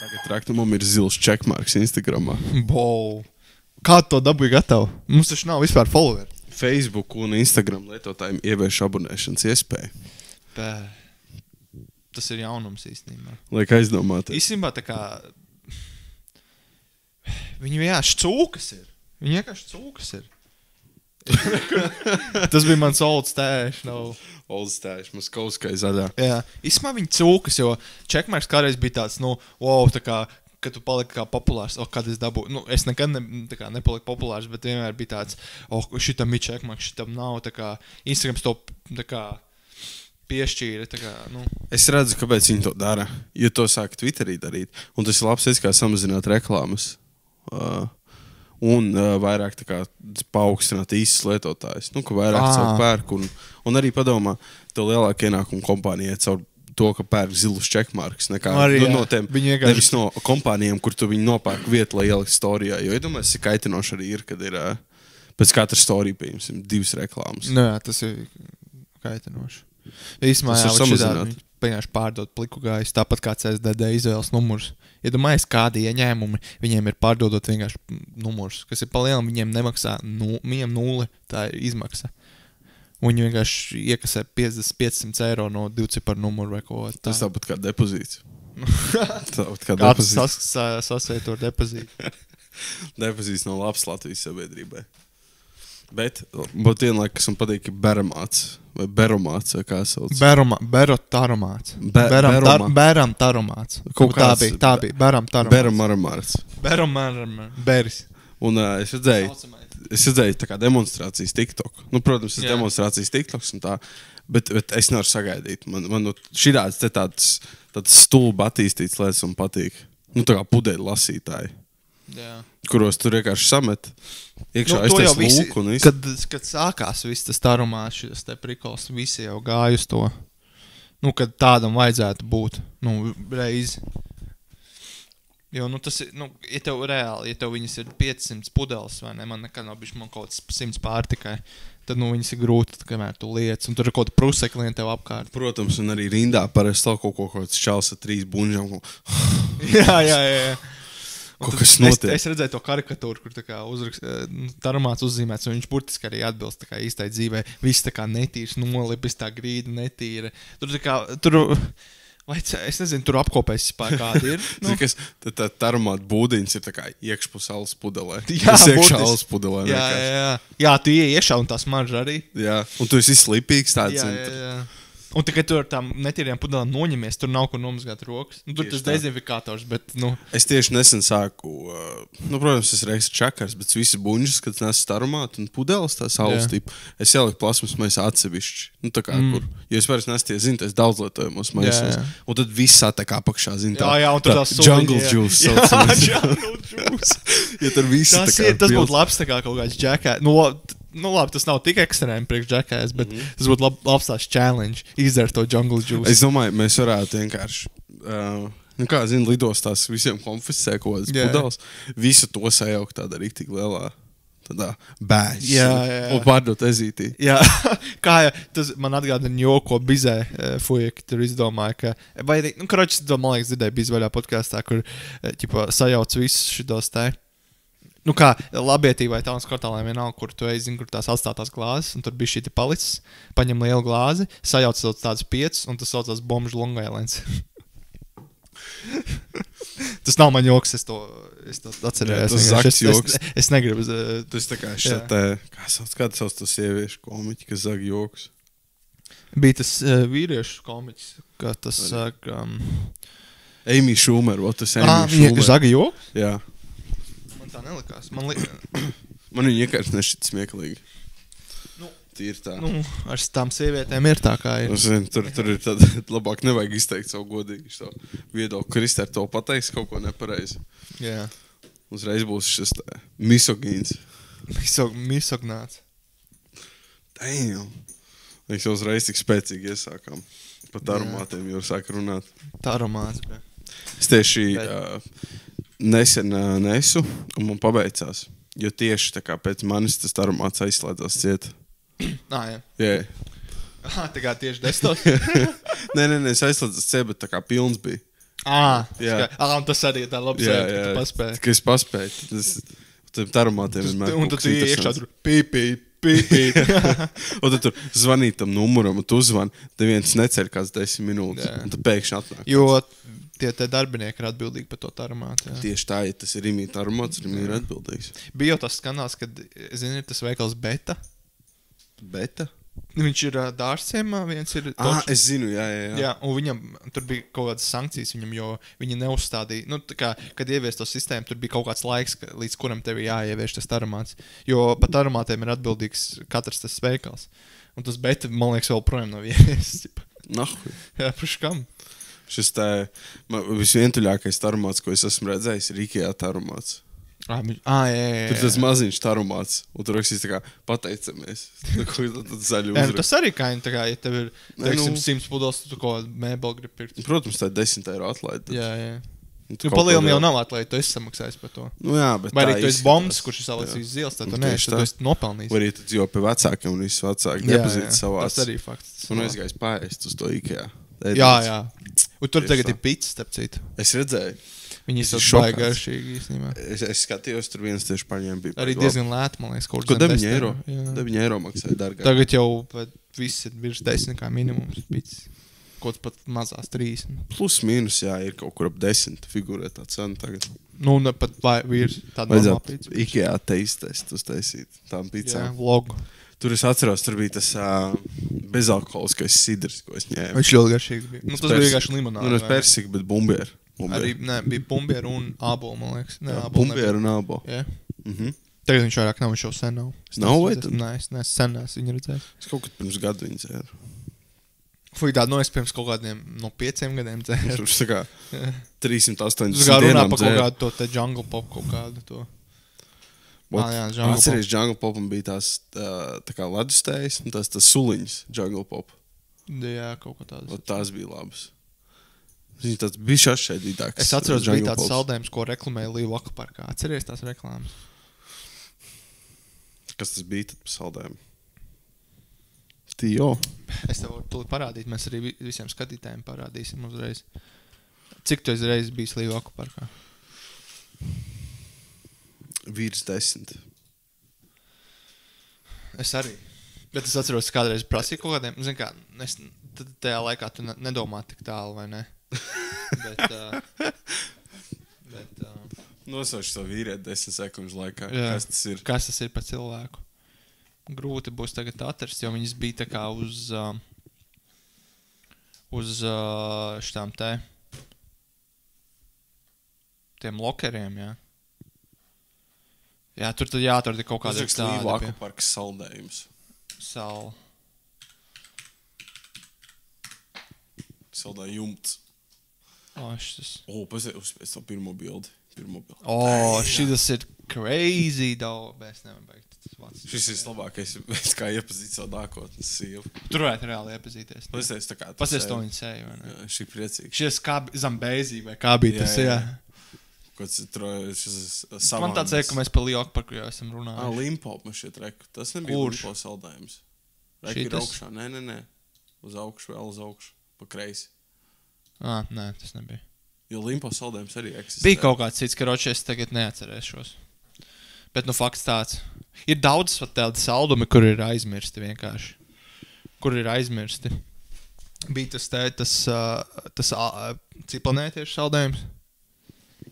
Tagad Raktumam ir zils checkmarks Instagramā. Wow. Kā to dabūja gatavu? Mums taču nav vispār followeri. Facebook un Instagram lietotājiem ievieš abonēšanas iespēju. Tas ir jaunums īstenībā. Liek aizdomāt. Īstenībā tā kā... Viņi vienkārši cūkas ir. Tas bija mans old stash. Old stash, Moskauskai zaļā. Jā, īstenībā viņi cūkas, jo checkmarks kādreiz bija tāds, wow, tā kā, kad tu paliki kā populārs, kad es dabūju, es nekad nepaliku populārs, bet vienmēr bija tāds, šitam ir checkmarks, šitam nav, tā kā, Instagrams to, tā kā, piešķīra, tā kā, Es redzu, kāpēc viņi to dara, jo to sāk Twitterī darīt, un tas ir labs veids, kā samazināt reklāmas. Un vairāk tā kā paaugstināt īstas lietotājs. Ka vairāk caur pērku. Un arī padomā, tev lielāk ienākumu kompānijai caur to, ka pērk zilus checkmarks. Nekā no tiem, nevis no kompānijām, kur tu viņi nopērk vietu, lai ielikt storijā. Jo, iedomājies, cik kaitinoši arī ir, kad ir pēc katra storija, pieņemsim, 2 reklāmas. Jā, tas ir kaitinoši. Īsmā jā, šitādi vienkārši pārdot pliku gājus, tāpat kā CSDD izvēles numurs. Iedomājies, kādi ieņēmumi viņiem ir pārdodot vienkārši numurs, kas ir palielam, viņiem nemaksā viņiem 0, tā ir izmaksa. Un viņi vienkārši iekasē 500 eiro no 2 ciparu numuru vai ko. Tas tāpat kā depozīts. Kāds sasveitot depozītu? Depozīts nav labs Latvijas sabiedrībai. Bet vienlaik, kas man patīk, ir beramāts. Vai beromāts, vai kā sauc? Berotaromāts. Beram taromāts. Tā bija. Beram taromāts. Beris. Un es redzēju tā kā demonstrācijas TikTok. Protams, es demonstrācijas TikToks un tā, bet es nevaru sagaidīt. Man širāds te tāds stulba attīstīts lietas man patīk. Tā kā pudeļu lasītāji. Jā. Kuros tur vienkārši samet iekšā aiztais lūku un visu. Kad sākās viss tas tarumās, šis te prikols, visi jau gāja uz to. Kad tādam vajadzētu būt. Reizi. Jo, tas ir, ja tev reāli, ja tev viņas ir 500 pudeles, vai ne, man nekad nav bišķi man kaut 100 pārtikai, tad, viņas ir grūti, kamēr tu liec, un tur ir kaut pruseklien tev apkārt. Protams, un arī rindā parasti kaut kāds čals ar 3 buņžām. Jā. Kas notiek? Es redzēju to karikatūru, kur tarumāts uzzīmēts, un viņš burtiski arī atbilst tā kā īstai dzīvē. Viss tā kā netīrs, nolipis tā grīda netīra. Es nezinu, tur apkopēs vispār kādi ir. Tā tarumāta būdiņas ir tā kā iekšpus alas pudelē. Jā, tas iekšā alas pudelē. Jā, tu ieiešā un tā smarža arī. Jā, un tu esi slipīgs tāds. Jā. Un tikai tu ar tām netīriem pudelēm noņemies, tur nav kur nomazgāt rokas. Tur tas dezinfikators, bet, Es tieši nesen sāku, protams, es reiz čakars, bet visi buņžas, kad nes tarumātu un pudeles tā saules tipu, es ieliku plasmas maisa atsevišķi. Tā kā kur. Jo es vairs nestie, tas daudz lietojumos maisos. Un tad viss atāk apakšā, Jā, un tur tā jungle juice sauc. Jungle juice. Ja tur viss tā kā. Tas būtu labs tā kā kaut kāds džekā. Labi, tas nav tik ekstrēmi priekš džekēs, bet tas būtu labs tās challenge, izdara to jungle juice. Es domāju, mēs varētu vienkārši, lidostās visiem konfiscē kaut kādas pudeles, visu to sajaukt tādā rīktīgi lielā, tādā bēģis. Jā. Un pārdot ezītī. Jā, tas man atgādina joko Bizē Fujek, tur izdomāja, ka, karoči, man liekas, dzirdēju Bizvaļā podkastā, kur, sajauc visus šitos te. Kā labietī vai taunas kvartālē vienalga, kur tu zini, kur tās atstātās glāzes, un tur bija šī palicis, paņem lielu glāzi, sajauc tādas 5, un tas saucās Bomžu Long Islands. Tas nav man joks, es to atcerējos. Tas zaks joks. Es negribu. Tas tā kā kā tas sauc to sieviešu komiķi, kas zag joks? Bija tas vīriešu komiķis, kā tas saka... Amy Schumer, tas Amy Schumer. Viņa zaga joks? Jā. Tā nelikās. Man viņa vienkārši nešķiet smieklīgi. Tīri tā. Ar tām sievietēm ir tā, kā ir. Tur ir tad labāk nevajag izteikt savu godīgi viedokli. Kristēr to pateiks kaut ko nepareizi. Jā. Uzreiz būs šis misogīns. Misognāts. Damn. Mēs jau uzreiz tik spēcīgi iesākām. Par tarumātiem jau sāk runāt. Tarumāts. Es tieši... Nesen nesu, un man pabeidzās. Jo tieši tā kā pēc manis tas tarumāts aizslēdzās ciet. Jā. Tā kā tieši 10. Nē, es aizslēdzās ciet, bet tā kā pilns bija. Un tas arī tā labi Jā, ka tu paspēji. ka es paspēju. Tas aromātiem vienmēr. Un tad tu iekšā tur pīpīt. Un tad tur zvanīt tam numuram, un tu zvani, tad viens neceļ kāds 10 minūtes, un tad pēkšņi atnāk. Jo tie darbinieki ir atbildīgi par to aromātu. Tieši tā, ja tas ir imīta aromāts, Rīmī ir atbildīgs. Bija jau tas kanāls, kad, zini, ir tas veikals Beta. Beta? Viņš ir dārziemā, viens ir... Es zinu, jā. Jā, un viņam tur bija kaut kādas sankcijas viņam, jo viņi neuzstādīja, nu, tā kā, kad ievies to sistēmu, tur bija kaut kāds laiks, līdz kuram tev jāievieš tas aromāts. Jo pat aromātiem ir atbildīgs katrs tas veikals. Un tas Beta, man liekas, vēl projām nav ievies. Nahuj. Jā, priekš kam? Šis tā visvientuļākais aromāts, ko es esmu redzējis, ir Ikea aromāts. Jā. Tur tas maziņš aromāts, un tur rakstīs tā kā pateicamies. Tad zaļu uzrakstu. Tas arī kā, ja tev ir, teiksim, 100 pudeles, tu kaut kādu mēbeli grib pirkt. Protams, tā ir 10 eiro atlaide. Jā. Tu palielini jau nav atlaide, tu esi samaksājis par to. Nu jā, bet vai arī tu esi bombs, kurš ir salicis uz ielas, tad tu neesi, tu esi nopelnījis. Vai arī tu dzīvo pie vecākiem, un visi vecāki nepazīst savās. Tas arī fakts. Un aizgājis pārēst uz to Ikea. Jā. Un tur tagad ir pits, starp citu. Es redzēju. Viņi ir ļoti garšīgi īstenībā. Es skatījos, tur viens tieši paņēma bija. Arī diezgan lēti, man liekas, kaut kas 9 eiro. 9 eiro maksāja dārgāk. Tagad jau viss ir virs 10 kā minimums. Pits. Kaut pat mazās 3. Plus mīnus, jā, ir kaut kur ap 10 figūrē tā cena tagad. Nu, pat virs tāda normāla pizza. Ikea teistēs uztaisīt tām pizzām. Jā, logu. Tur es atceros, tur bija tas bezalkoholiskais sidrs, ko es ņēmu. Viņš ļoti garšīgs bija. Nu, tas bija vienkārši limonāde. Nu, es persika, bet bumbieru. Arī, bija bumbieru un ābolu, man liekas. Bumbieru un ābolu. Jā. Tagad viņš vairāk nav, viņš jau sen nav. Nav vai tad? Nē, es sen neesmu viņu redzējis. Es kaut kad pirms gadu viņu dzēru. Tādu, es pirms kaut kādiem no 5 gadiem dzēru. Tur tā kā 380 dienām dzēru. Es runā par kaut kādu to te Jungle Pop kaut kādu to. Atceries, Jungle Popam bija tās tā kā ledustējas, un tas suliņas Jungle Pop. Jā, kaut kā tādas. Tās bija labas. Viņš tāds bija šašķēdītāks. Es atceros, bija tāds saldējums, ko reklamēja Līva Akaparkā. Atceries tās reklāmas? Kas tas bija tad par saldējumu? Tijo. Es tev varu parādīt, mēs arī visiem skatītājiem parādīsim uzreiz. Cik tu reiz bijis Līva Akaparkā? Virs 10. Es arī. Bet es atceros, kādreiz prasīju kaut kādiem, zin kā, tad tajā laikā tu nedomā tik tālu, vai ne? bet Nosauši savu vīrieti 10 sekundžu laikā. Jā. Kas tas ir? Kas tas ir par cilvēku? Grūti būs tagad atrast, jo viņas bija tā kā uz šitām tiem lokeriem, jā. Jā, tur tad jāatrod kaut kāda tāda. Līva Akaparkas saldējums. Saldējums. Uzspēc to pirmo bildi. Šitas ir crazy, daudz. Es nevaru beigt. Šis ir labākais veids, kā iepazīt savu nākotnes sievu. Tur varētu reāli iepazīties. Pasies to viņa seju, vai ne? Jā, šī priecīga. Šis kā Zambēzī, vai kā bija tas, jā. Man tāds ka mēs par Līvu Akaparku jau esam runājuši. Limpopu mēs šeit reku. Tas nebija Limpo saldējums. Reku ir augšā. Nē. Uz augšu, vēl uz augšu. Pa kreisi. Nē, tas nebija. Jo Limpo saldējums arī eksistē. Bija kaut kāds cits, ka roči es tagad neatcerēšos. Bet, fakts tāds. Ir daudz tādi saldumi, kur ir aizmirsti vienkārši. Kur ir aizmirsti. Bija tas ciplanētiešu saldējums.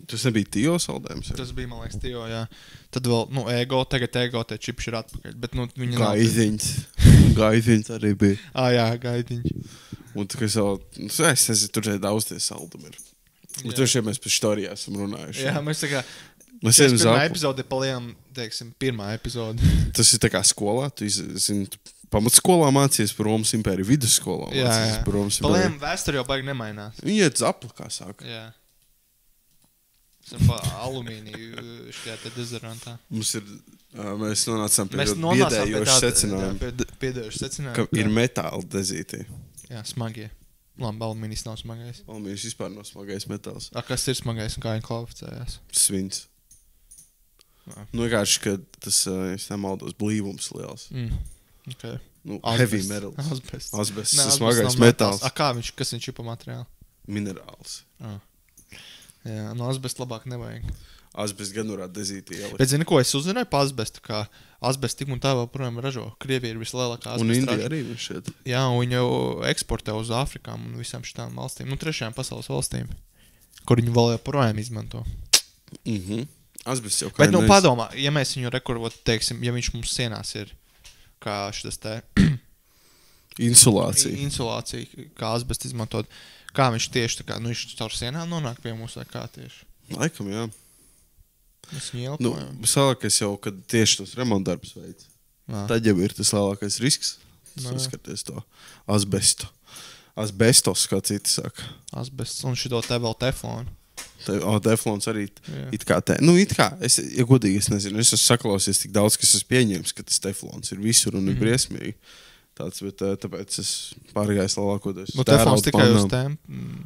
Tas nebija Tijo saldējums? Jā? Tas bija, man liekas, Tijo, jā. Tad vēl, tagad ego te čipši ir atpakaļ. Bet, Gaiziņš arī bija. Jā, gaiziņš. Un tā kā es nezinu, tur daudz tie saldumi ir. Bet tur šeit mēs par štorijā esam runājuši. Jā, mēs tā kā... Mēs ejam uz pirmā epizode paliekam, teiksim, pirmā epizode. Tas ir tā kā skolā, tu pamatskolā mācies par Romas impēriju, vidusskolā mācies par Romas impēriju. Paliekam, vēsturi jau baigi nemainās. Viņi iet uz apli, kā saka. Jā. Pa alumīniju šajā te dezerantā. Mēs nonācām pie biedējoša secinājuma. Biedējoša secinājuma. Ka ir metāli dezītī. Jā, smagie. Labi, alumīnijas nav smagais. Alumīnijas vispār nav smagais metāls. Kas ir smagais un kā viņi kvalificējās? Svins. Vienkārši, ka tas, es nemaldos, blīvums liels. Okay. Heavy metal. Asbests. Tas smagais metāls. Kas viņš ir pa materiālu? Minerāls. Jā, no asbesta labāk nevajag. Asbests gan varētu dezītī ielikt. Bet zini, ko es uzzināju pa asbestu, kā asbestu tik un tā vēl projām ražo. Krievija ir vislielākā asbesta Un Indija raža. arī viņš šeit. Jā, un viņu eksportē uz Āfrikām un visām šitām valstīm. Nu, trešajām pasaules valstīm, kur viņu vēl joprojām izmanto. Asbests jau kā Bet, padomā, ja mēs viņu rekurvot, teiksim, ja viņš mums sienās ir kā šitas te insulācija. kā asbestu izmantot, kā viņš tieši tā kā, nu, viņš caur sienām nonāk pie mums vai kā tieši? Laikam, jā. Mēs viņu Nu, ielpojam. lielākais jau, kad tieši tos remontdarbus veids. Tad jau ir tas lielākais risks. Skaties to asbestu. Asbestos, kā citi saka. Asbests un šito te vēl teflonu. Teflons arī Jā. it kā ja godīgi, es nezinu, es esmu saklausies tik daudz, ka es esmu pieņēmis, ka tas teflons ir visur un ir briesmīgi. Tāds, bet tāpēc es pārgājos lielākoties. Nu, teflons tikai uz tēm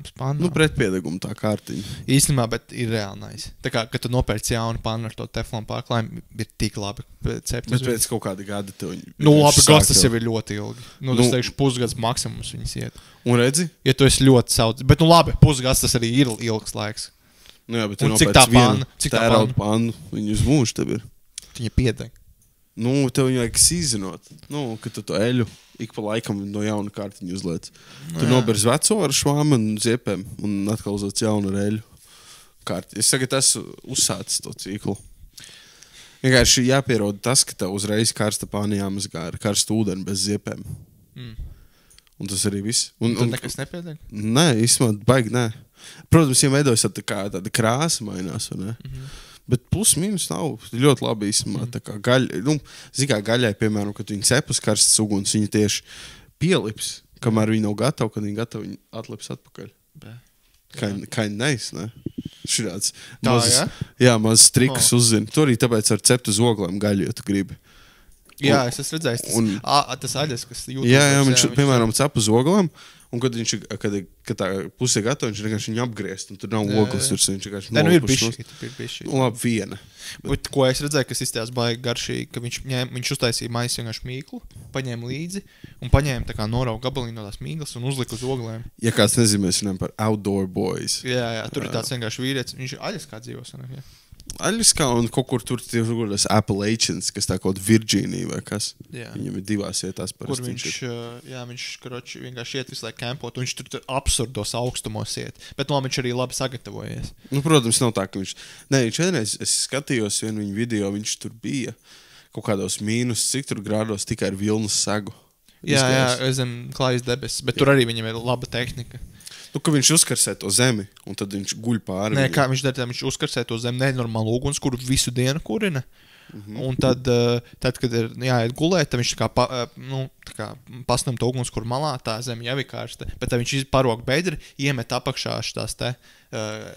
spannām. Nu, pretpiedegumu tā kārtiņa. Īstenībā, bet ir reāli nice. Tā kā, kad tu nopērci jaunu pannu ar to teflonu pārklājumu, ir tik labi cept. Bet pēc kaut kāda gada tev Nu, labi, gads tas jau ir ļoti ilgi. Nu, tas teikšu, pusgads maksimums viņas iet. Un redzi? Ja tu esi ļoti sauc. Bet, nu, labi, pusgads tas arī ir ilgs laiks. Nu, jā, bet Un cik tā panna? Cik tā tērauda panna? pannu, viņu uz mūžu tev ir. Viņa piedeg. Nu, tev viņu vajag sīzinot. Nu, kad tu to eļu ik pa laikam no jauna kārtiņu uzliec. Tu noberz veco ar švām un ziepēm un atkal uzliec jaunu ar eļu kārti. Es saku, tas uzsācis to ciklu. Vienkārši jāpierod tas, ka tev uzreiz karsta pāni jāmazgā ar karstu ūdeni bez ziepēm. Un tas arī viss. Tad nekas nepiedeg? Nē, īstenībā baigi nē. Protams, ja veidojas tāda krāsa mainās, vai ne? Bet plus mīnus nav ļoti labi īstenībā. Tā kā gaļai, piemēram, kad viņi cep uz karstas uguns, viņi tieši pielips, kamēr viņi nav gatavi, kad viņi gatavi, viņi atlips atpakaļ. Kā nice, ne? Širāds mazas trikus uzzina. Tu arī tāpēc var cept uz oglēm gaļu, ja tu gribi. Jā, es esmu redzējis. Tas aļas, kas YouTube. Jā, viņš piemēram cep uz oglēm. Un, kad tā puse ir gatava, viņš vienkārši viņu apgriezt, un tur nav ogles, tur viņš vienkārši nolikuši. Nu, ir bišķi. Nu, labi, viena. Bet, ko es redzēju, kas izstājās baigi garšīgi, ka viņš uztaisīja maisu vienkārši mīklu, paņēma līdzi, un paņēma tā kā norauga gabaliņu no tās mīklas un uzlika uz oglēm. Ja kāds nezinu, mēs runājam par outdoor boys. Jā, tur ir tāds vienkārši vīrietis, viņš ir aļas kā dzīvos, ne? Aļaskā un kaut kur tur ir Appalachians, kas tā kaut Virģīnija vai kas. Jā. Viņam ir divās vietās. Kur viņš karoči vienkārši iet visu laiku kempot, un viņš tur absurdos augstumos iet. Bet no viņš arī labi sagatavojies. Nu, protams, nav tā, ka viņš... Nē, viņš vienreiz, es skatījos vienu viņa video, viņš tur bija kaut kādos mīnus, cik tur grādos tikai ar vilnas segu. Jā, zem klājas debesis, bet tur arī viņam ir laba tehnika. Nu, ka viņš uzkarsē to zemi, un tad viņš guļ pāri. Nē, kā viņš dara, viņš uzkarsē to zemi nenormālu uguni, kuru visu dienu kurina. Un tad, kad ir jāiet gulēt, tad viņš tā kā pasnam to uguns, kur malā tā zeme jau ir karsta. Bet tad viņš parok bedri, iemet apakšā šitās te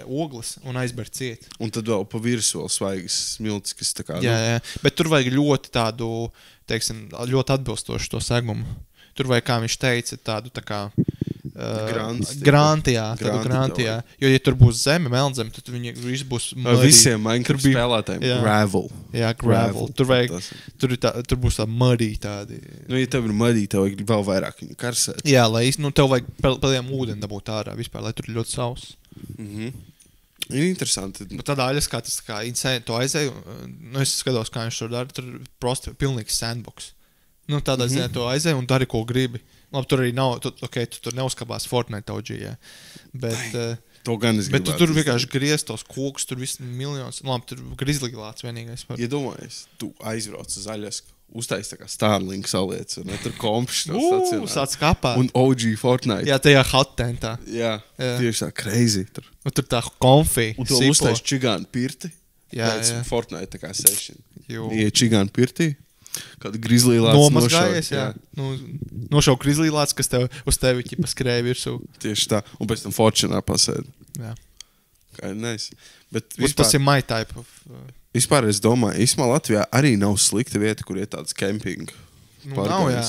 ogles un aizber ciet. Un tad vēl pa virsu vēl svaigas smiltis, kas tā kā... Jā, bet tur vajag ļoti tādu, teiksim, ļoti atbilstošu to segumu. Tur vajag, kā viņš teica, tādu tā kā... Grantijā. Jo, ja tur būs zeme, melnzeme, tad viņi visi būs muddy. Visiem Minecraft spēlētājiem gravel. Jā, gravel. Tur būs tā muddy tādi. Nu, ja tev ir muddy, tev vajag vēl vairāk viņu karsēt. Jā, lai tev vajag pelējām ūdeni dabūt ārā vispār, lai tur ir ļoti sauss. Ir interesanti. Tad aļas, kā tas kā to aizēju, es skatos, kā viņš to dara, tur prosti pilnīgs sandbox. Tādā ziņā to aizēju un dari, ko gribi. Labi, tur arī nav, tu tur neuzkabās Fortnite OG, jā. Bet, to gan es gribētu. Bet tu tur vienkārši griez tos kokus, tur viss miljons. Labi, tur Grizzlylāts vienīgais. Iedomājies, tu aizbrauc uz Aļasku, uztais tā kā Starlink saliec, un tur kompš sāc kapāt. Un OG Fortnite. Jā, tajā hot tentā. Jā, tieši tā crazy tur. Un tur tā konfī. Un tu uztais čigānu pirti. Jā. Fortnite tā kā session. Ie čigānu pirtī. Kāda Grizzlylāts nomazgājies, jā. Nošauj Grizzlylāts, kas uz tevi ķipa skrēja virsū. Tieši tā. Un pēc tam Fortunā pasēd. Jā. Kā ir nice. Bet tas ir my type of... Vispār es domāju, īstenībā Latvijā arī nav slikta vieta, kur iet tāds camping. Nav, jā.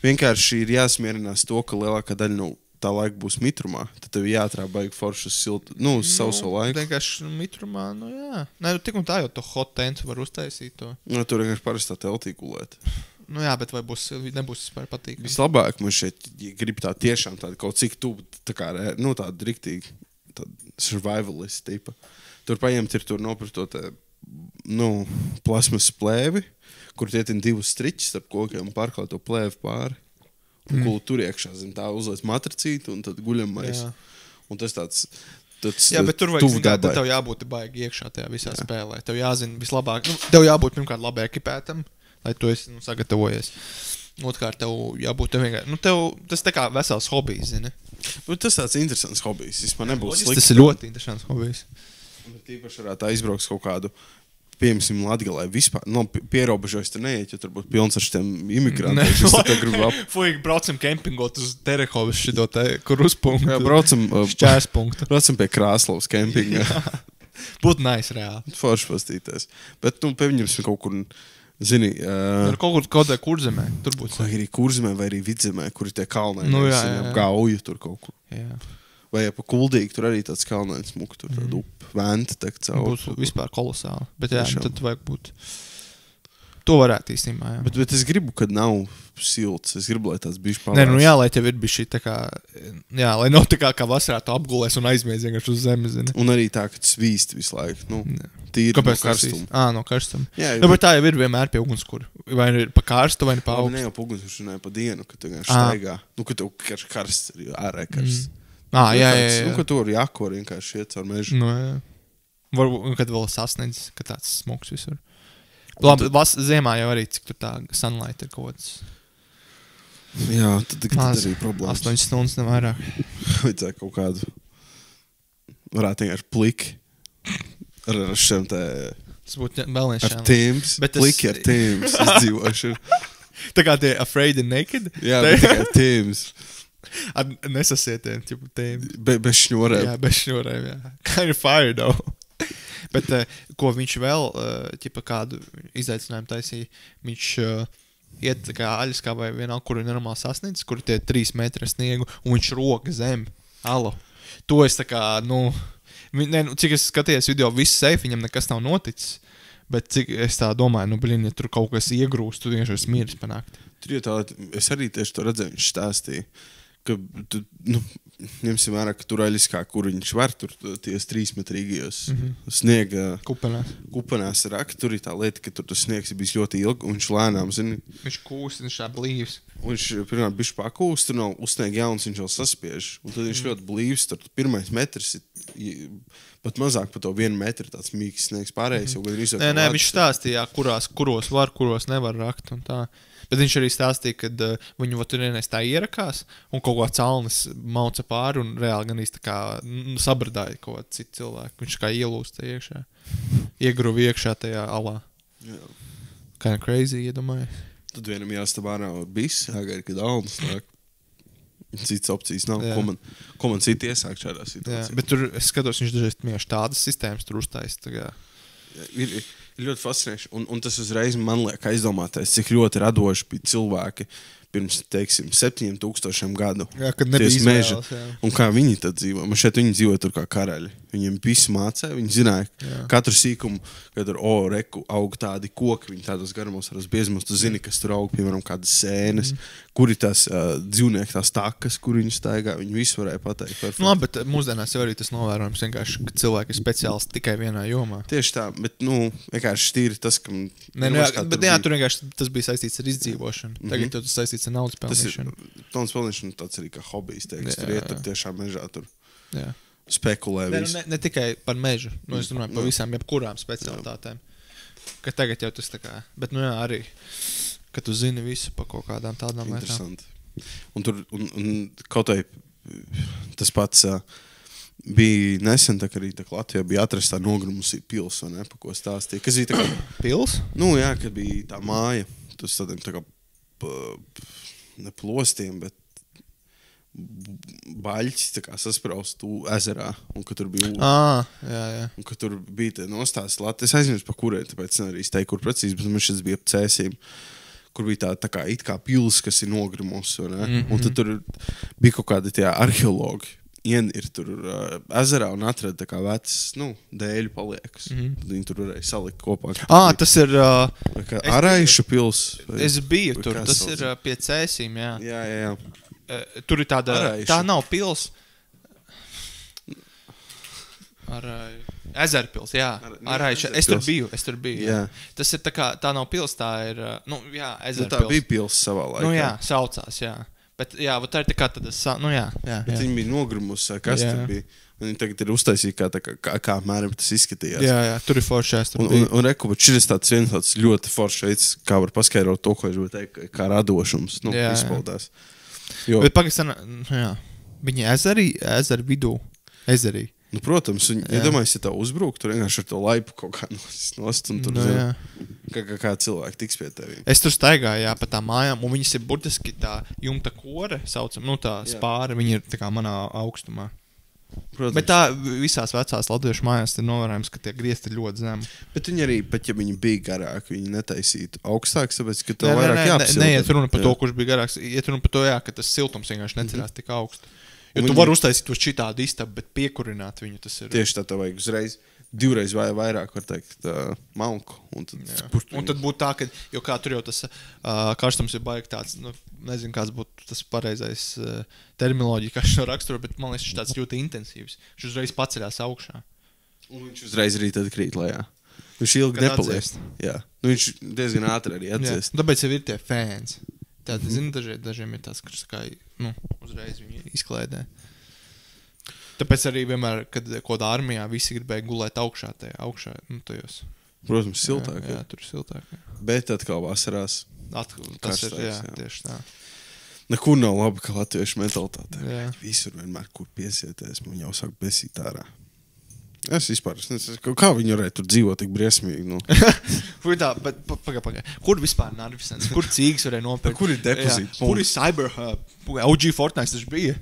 Vienkārši ir jāsmierinās to, ka lielākā daļa no tā laika būs mitrumā. Tad tev jāatrā baigi forši uz siltu, uz sauso laiku. Vienkārši mitrumā, jā. Nē, tik un tā jau to hot tentu var uztaisīt to. Tur vienkārši parasti tā teltī gulēt. Jā, bet vai nebūs vispār patīkami? Vislabāk man šeit, ja grib tā tiešām tāda kaut cik tuvu, tā kā, tāda riktīgi survivalist tipa. Tur paņemt ir tur nopirkt to plasmas plēvi, kur tietin 2 striķis starp kokiem un pārklāt to plēvi pāri. Un ko tur iekšā, zin, tā uzliec matracīti un tad guļam mais. Un tas tāds jā, bet tur vajag, tad tev jābūt baigi iekšā tajā visā spēlē. Tev jāzina vislabāk, tev jābūt pirmkārt labi ekipētam, lai tu esi sagatavojies. Otrkārt, tev jābūt vienkārši, tas tā kā vesels hobijs, zini. Tas tāds interesants hobijs, vispār nebūs slikts. Tas ir ļoti interesants hobijs. Tīpaši varētu aizbraukt kaut kādu, piemēram, Latgalē vispār, pierobežojas tur neiet, jo tur būtu pilns ar šitiem imigrantiem, kas tā gribu Fuik, braucam kempingot uz Terehovas šito krustpunktu. Jā, braucam šķērspunktu. Braucam pie Krāslavas kempinga. Būtu nice, reāli. Forši pastīties. Bet, pieņemsim kaut kur, zini... kaut kādā Kurzemē, tur būtu. Vai arī Kurzemē, vai arī Vidzemē, kur ir tie kalnai. Jā. Gauju tur kaut kur. Jā. Vai pa Kuldīgi, tur arī tāds kalnains muka, tur tāda upe, venta tek caur. Būs vispār kolosāli. Bet jā, tad vajag būt... To varētu īstenībā, jā. Bet es gribu, kad nav silts. Es gribu, lai tāds bišķi pavērts. Nē, jā, lai tev ir bišķi tā kā... Jā, lai nav tā kā vasarā tu apgulēs un aizmies vienkārši uz zemes, zini. Un arī tā, ka svīst visu laiku. Tīri kāpēc no karstuma. No karstuma. Jā, bet tā jau ir vienmēr pie ugunskura. Vai ir pa karstu, vai pa augstu. Ne jau pa ugunskura, runāju pa dienu, kad tu vienkārši staigā. Kad tev karsts ir, ārē karsts. Jā. Ka tu ar jaku var vienkārši iet caur mežu. Jā. Varbūt, kad vēl sasniedz, ka tāds smogs visur. Labi, ziemā jau arī, cik tur tā sunlight ir kaut kāds. Jā, tad arī problēmas. 8 stundas nevairāk. Vajadzēja kaut kādu, varētu vienkārši pliki ar šiem te... Tas būtu vēl viens ar Teams, pliki ar Teams, es dzīvošu. Tā kā tie Afraid and Naked? Jā, bet tikai Teams. Ar nesasietiem, tipu Teams. Bez šņorēm. Jā, bez šņorēm, jā. Kind of fire, though. Bet, ko viņš vēl, kādu izaicinājumu taisīja, viņš iet tā kā Aļaskā vai vienalga, kur ir normāli sasniedzis, kur tie 3 metri sniegu, un viņš roka zem. Alo. To es tā kā, cik es skatījos video, viss safe, viņam nekas nav noticis. Bet cik es tā domāju, ja tur kaut kas iegrūst, tu vienkārši smīris panākt. Tur jau tā, es arī tieši to redzēju, viņš stāstīja, ka tu, ņemsim vērā, ka tur Aļaskā, kur viņš var, tur ties 3-metrīgajos sniega kupenās rakt, tur ir tā lieta, ka tur tas sniegs ir bijis ļoti ilgi, un viņš lēnām, zini. Viņš kūst, viņš tā blīvs. Un viņš pirmā bišķi pakūst, tur nav uzsnieg jauns, viņš vēl saspiež. Un tad viņš ļoti blīvs, tur 1 metrs ir pat mazāk par to 1 metru tāds mīgs sniegs pārējais. Nē, viņš stāstīja, kuros var, kuros nevar rakt un tā. Bet viņš arī stāstīja, ka viņu tur vienais tā ierakās un kaut kā calnis mauca pāri un reāli gan tā kā sabradāja kaut kā citu cilvēku. Viņš kā ielūst iekšā. Iegruvi iekšā tajā alā. Jā. Kind of crazy, iedomāju. Tad vienam jāstab ārā bis, jāgaida, kad alnas nāk. Cits opcijas nav. Ko man citi iesāk šādā situācijā? Jā, bet tur es skatos, viņš dažreiz mieši tādas sistēmas tur uztais. Ir ļoti fascinējuši. Un tas uzreiz man liek aizdomāties, cik ļoti radoši bija cilvēki pirms, teiksim, 7000 gadu. Jā, kad nebija izvēles, jā. Un kā viņi tad dzīvo? Man šeit viņi dzīvo tur kā karaļi. Viņiem visu mācēja, viņi zināja katru sīkumu, kad tur, reku, aug tādi koki, viņi tādos garumos ar uz biezumos, tu zini, kas tur aug, piemēram, kādas sēnes, kur ir tās dzīvnieki, tās takas, kur viņi staigā, viņi visu varēja pateikt. Perfekt. Bet mūsdienās jau arī tas novērojams vienkārši, ka cilvēki ir speciālisti tikai vienā jomā. Tieši tā, bet, vienkārši tīri tas, ka... tur vienkārši tas bija saistīts ar izdzīvošanu. Tagad tas saistīts ar naudas pelnīšanu. Naudas pelnīšana tāds arī kā hobijs, teiks, tur iet tur tiešām mežā tur. Jā. Spekulē visu. Ne tikai par mežu, es runāju par visām jebkurām specialitātēm. Ka tagad jau tas tā kā, bet arī, ka tu zini visu par kaut kādām tādām lietām. Interesanti. Un tur, un kaut vai tas pats bija nesen, tā kā arī tā Latvijā bija atrastā nogrumusī pils, vai ne, pa ko stāstīja. Kas bija tā kā... Pils? Jā, kad bija tā māja, tas tādiem tā kā ne plostiem, bet baļķis tā kā saspraust ezerā, un ka tur bija jā. Un ka tur bija te nostās Latvijas. Es aizmirstu pa kurē, tāpēc arī steigtu, kur precīzi, bet man šis bija ap Cēsīm, kur bija tā kā it kā pils, kas ir nogrimos, vai ne? Un tad tur bija kaut kādi tie arheologi. Ir tur ezerā un atrada tā kā vecas, dēļu paliekas. Tad viņi tur varēja salikt kopā. Tas ir... Araiša pils. Es biju tur, tas ir pie Cēsīm, jā. Jā. Tur ir tāda, tā nav pils. Ezerpils, jā. Es tur biju. Jā. Tas ir tā nav pils, tā ir, Ezerpils. Tā bija pils savā laikā. Jā, saucās, jā. Bet, jā, tā ir tā kā tāda, jā. Bet viņi bija nogrumusi, kas tur bija. Viņi tagad ir uztaisīti, kā apmēram tas izskatījās. Jā, tur ir foršais. Un reku, bet šis ir tāds ļoti foršs veids, kā var paskaidrot to, ko es gribēju teikt, kā radošums izpaudās. Bet Pakistānā, viņi ezeri vidū. Ezerī. Protams, domāju, ja tā uzbruk, tur vienkārši ar to laipu kaut kā nost, un tur kā cilvēki tiks pie tevi. Es tur staigāju, pa tām mājām, un viņas ir burtiski tā jumta kore, saucam, tā spāra, viņi ir tā kā manā augstumā. Protams. Bet tā visās vecās latviešu mājās ir novērojams, ka tie griezti ir ļoti zemi. Bet viņi arī, pat ja viņi bija garāki, viņi netaisītu augstāks, tāpēc, ka tev vairāk jāapsilda. Neiet runa par to, kurš bija garāks, iet runa par to, ka tas siltums vienkārši necerās tik augstu. Jo tu vari uztaisīt to šitādu istabu, bet piekurināt viņu tas ir. Tieši tā vajag uzreiz. Divreiz vai vairāk, var teikt, malku. Un tad būtu tā, ka, jo kā tur jau tas karstums ir baigi tāds, nezinu, kāds būtu tas pareizais terminoloģija, kā šo raksturo, bet man liekas, šis tāds ļoti intensīvs. Viņš uzreiz paceļās augšā. Un viņš uzreiz arī tad krīt lejā. Viņš ilgi nepaliek. Jā. Viņš diezgan ātri arī atdziest. Tāpēc jau ir tie fans. Tātad, zinu, dažiem ir tāds, kurš kā, uzreiz viņi izklēdē. Tāpēc arī vienmēr, kad kādā armijā visi gribēja gulēt augšā, tajos. Protams, siltāk. Jā, tur ir siltāk. Jā. Bet atkal vasarās. Tas ir, tieši tā. Nekur nav labi, ka latviešu mentalitāte. Jā. Visur vienmēr, kur piesieties, man jau sāk besīt ārā. Es vispār, kā viņi varēja tur dzīvot tik briesmīgi, bet pagā. Kur vispār Narvisens? Kur cīgas varēja nopirkt? Kur ir depozīti? Kur ir Cyberhub? OG Fortnite taču bija.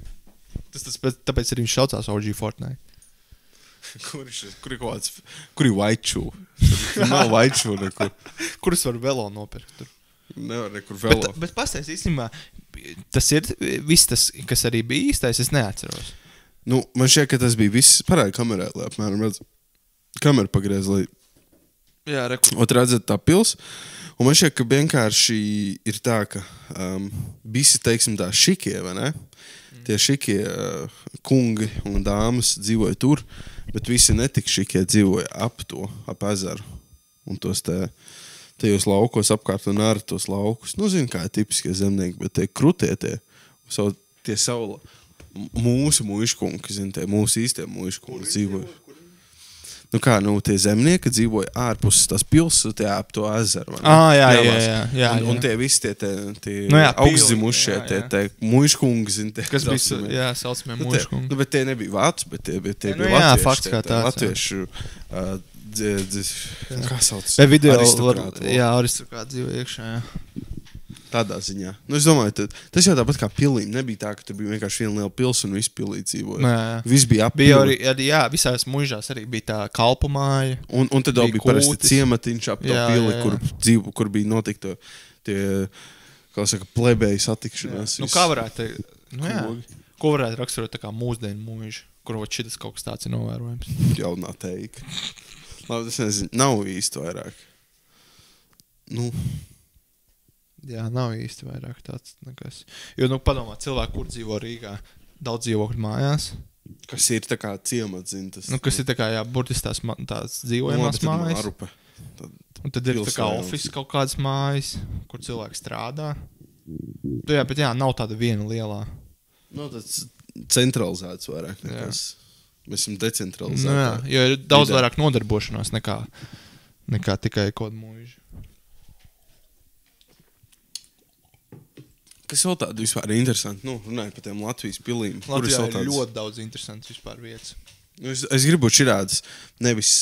Tāpēc arī viņš saucās OG Fortnite. Kur ir kaut kāds, kur ir White Shoe? Nav White Shoe nekur. Kur es varu velo nopirkt tur? Nevar nekur velo. Bet pastāst īstenībā, tas ir viss tas, kas arī bija īstais, es neatceros. Man šķiet, ka tas bija viss parādi kamerā, lai apmēram redz. Kamera pagriez, lai... Jā, reku. Ot redzat tā pils. Un man šķiet, ka vienkārši ir tā, ka visi, teiksim, tā šikie, vai ne? Tie šikie kungi un dāmas dzīvoja tur, bet visi netik šikie dzīvoja ap ezeru. Un tos tajos laukos apkārt un ar tos laukus. Zinu, kā ir tipiskie zemnieki, bet tie krutie tie saula mūsu muiškungi, zinu, tie mūsu īstie muiškungi dzīvoja. Tie zemnieki dzīvoja ārpus tās pils, tie ap to ezeru. Jā. Un tie visi tie augstzimušie, tie muiškungi, zinu, tie. Kas bija, saucamie muiškungi. Bet tie nebija vācu, bet tie bija latvieši. Jā, fakts kā tāds. Latviešu, kā sauc? Aristokrāti dzīvoja iekšā, jā. Tādā ziņā. Es domāju, tas jau tāpat kā pilīm. Nebija tā, ka tur bija vienkārši viena liela pils un viss pilī dzīvoja. Viss bija ap pili. Jā, visās muižās arī bija tā kalpu māja. Un tad bija parasti ciematiņš ap to pili, kur bija notikta tie, kā saka, plebeji satikšanās. Kā varētu ko varētu raksturot tā kā mūsdienu muižu, kur šitas kaut kas tāds ir novērojams? Jaunā teika. Labi, es nezinu, nav īsti vairāk. Jā, nav īsti vairāk tāds nekas. Jo, padomā, cilvēki, kur dzīvo Rīgā, daudz dzīvokļu mājās. Kas ir tā kā ciemats, zin, tas. Kas ir tā kā, burtiski tās dzīvojamās mājas. Un tad ir tā kā office kaut kādas mājas, kur cilvēki strādā. Bet nav tāda viena lielā. Tas centralizēts vairāk nekas. Mēs esam decentralizēti. Jo ir daudz vairāk nodarbošanās nekā tikai kaut mūžu. Kas vēl tādu vispār interesanti? Runājot par tiem Latvijas pilīm. Latvijā ir ļoti daudz interesantas vispār vietas. Es gribu širādas nevis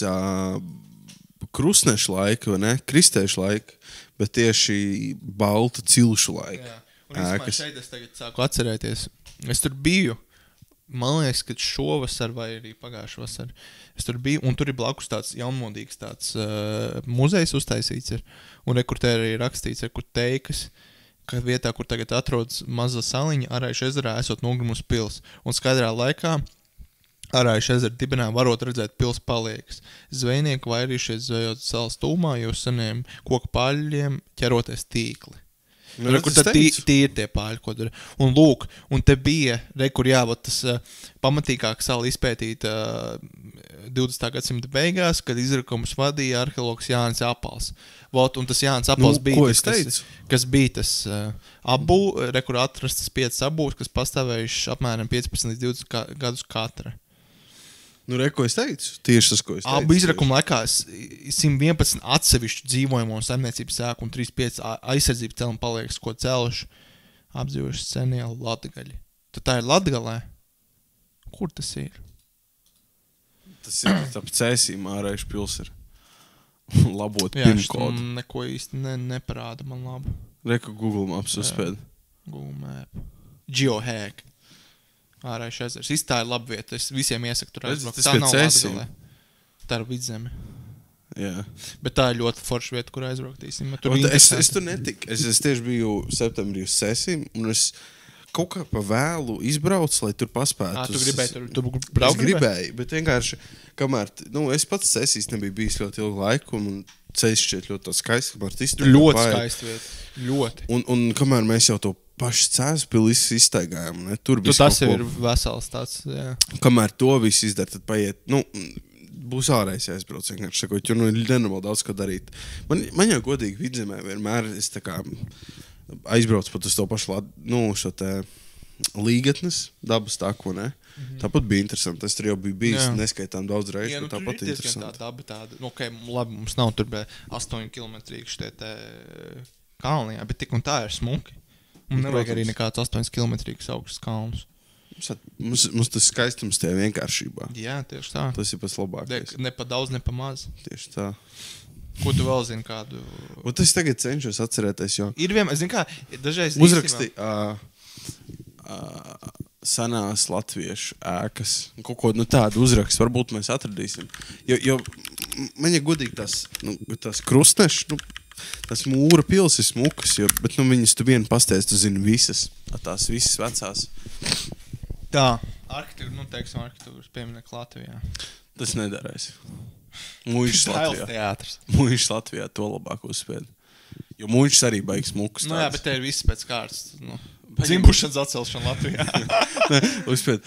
krustnešu laika, vai ne? Kristēšu laika, bet tieši baltu cilšu laika. Un vispār šeit es tagad sāku atcerēties. Es tur biju, man liekas, ka šovasar vai arī pagājušā vasar. Es tur biju, un tur ir blakus tāds jaunmodīgs tāds muzejs uztaisīts ir. Un kur te arī rakstīts, kur teikas, ka vietā, kur tagad atrodas maza saliņa, Araiša ezerā esot nogrumus pils. Un skaidrā laikā Araiša ezera dibenā varot redzēt pils paliekas. Zvejnieki vairījušies zvejot salas tūmā, jo seniem koku paļļiem ķeroties tīkli. Nu, Kur tas tad teicu. tie ir tie pāļi, ko tur. Un lūk, un te bija, kur jābūt tas pamatīgāk sala izpētīt 20. gadsimta beigās, kad izrakums vadīja arheologs Jānis Apals. Vot, un tas Jānis Apals bija ko tas, es teicu? kas bija tas kur atrastas 5 abūs, kas pastāvējuši apmēram 15 līdz 20 gadus katra. Nu, ko es teicu? Tieši tas, ko es teicu. Abu izrakuma laikā 111 atsevišķu dzīvojumu un saimniecības sēku un 35 aizsardzības cēlumi paliekas, ko cēluši apdzīvojuši senie latgaļi. Tad tā ir Latgalē? Kur tas ir? Tas ir tāpēc cēsīm ārējuši pils ir. Labot Jā, pin-kodu. neko īsti neparāda man labi. Reku Google Maps uzspēd. Google Map. Geohack. Ārējais ezers. Tā ir laba vieta. Es visiem iesaku tur Redzi, aizbraukt. tas Tā pie nav Cēsīm. Latgalē. Tā ir Vidzeme. Jā. Bet tā ir ļoti forša vieta, kur aizbrauktīsim. Tur Un bija es interesanti. tur netiku. Es tieši biju septembrī uz sesijām, un es kaut kā pa vēlu izbraucu, lai tur paspētu. Tu gribēji tur Es braukt? gribēju, bet vienkārši, kamēr, es pats sesijas nebiju bijis ļoti ilgu laiku, un ceļš šķiet ļoti skaists, kamēr tas tur Ļoti skaisti vieta. Ļoti. Un kamēr mēs jau to pašu Cēzpili izstaigājām, ne, tur Tu bija tas ir vesels tāds, jā. Kamēr to visu izdara, tad paiet, būs ārējais jāizbrauc vienkārši sakot, jo ir nenormāli daudz ko darīt. Man jau godīgi Vidzemē vienmēr es tā kā aizbraucu pat uz to pašu, šo te līgatnes dabas taku, ne? Tāpat bija interesanti. Es tur jau biju bijis neskaitām daudz reizi, Jā, bet tāpat tur ir interesanti. tā daba tāda, labi, mums nav tur 8 km šitie te kalni, jā, bet tik un tā ir smuki. Un nevajag arī nekāds 8 km augsts kalnus. Mums tas skaistums tajā vienkāršībā. Jā, tieši tā. Tas ir pats labākais. Ne pa daudz, ne pa maz. Tieši tā. Ko tu vēl zini kādu? Un tas tagad cenšos atcerēties, jo Ir vienmēr, zini kā, dažreiz uzrakstīja senās latviešu ēkas. Kaut ko tādu uzrakstu varbūt mēs atradīsim. Jo man ir godīgi tās krustnešas, tas mūra pils ir smukas, bet viņas tu vienu pasteidz, tu zini visas. Tās visas vecās. Tā, arhitektūras pieminekļi Latvijā. Tas nedarēs. Mūžs Latvijā. Teātrs. Mūžs Latvijā to labāk uzspēd. Jo mūžs arī baigs smukas. Nu jā, bet te ir viss pēc kārtas. Dzimbušanas atcelšana Latvijā. Uzspēd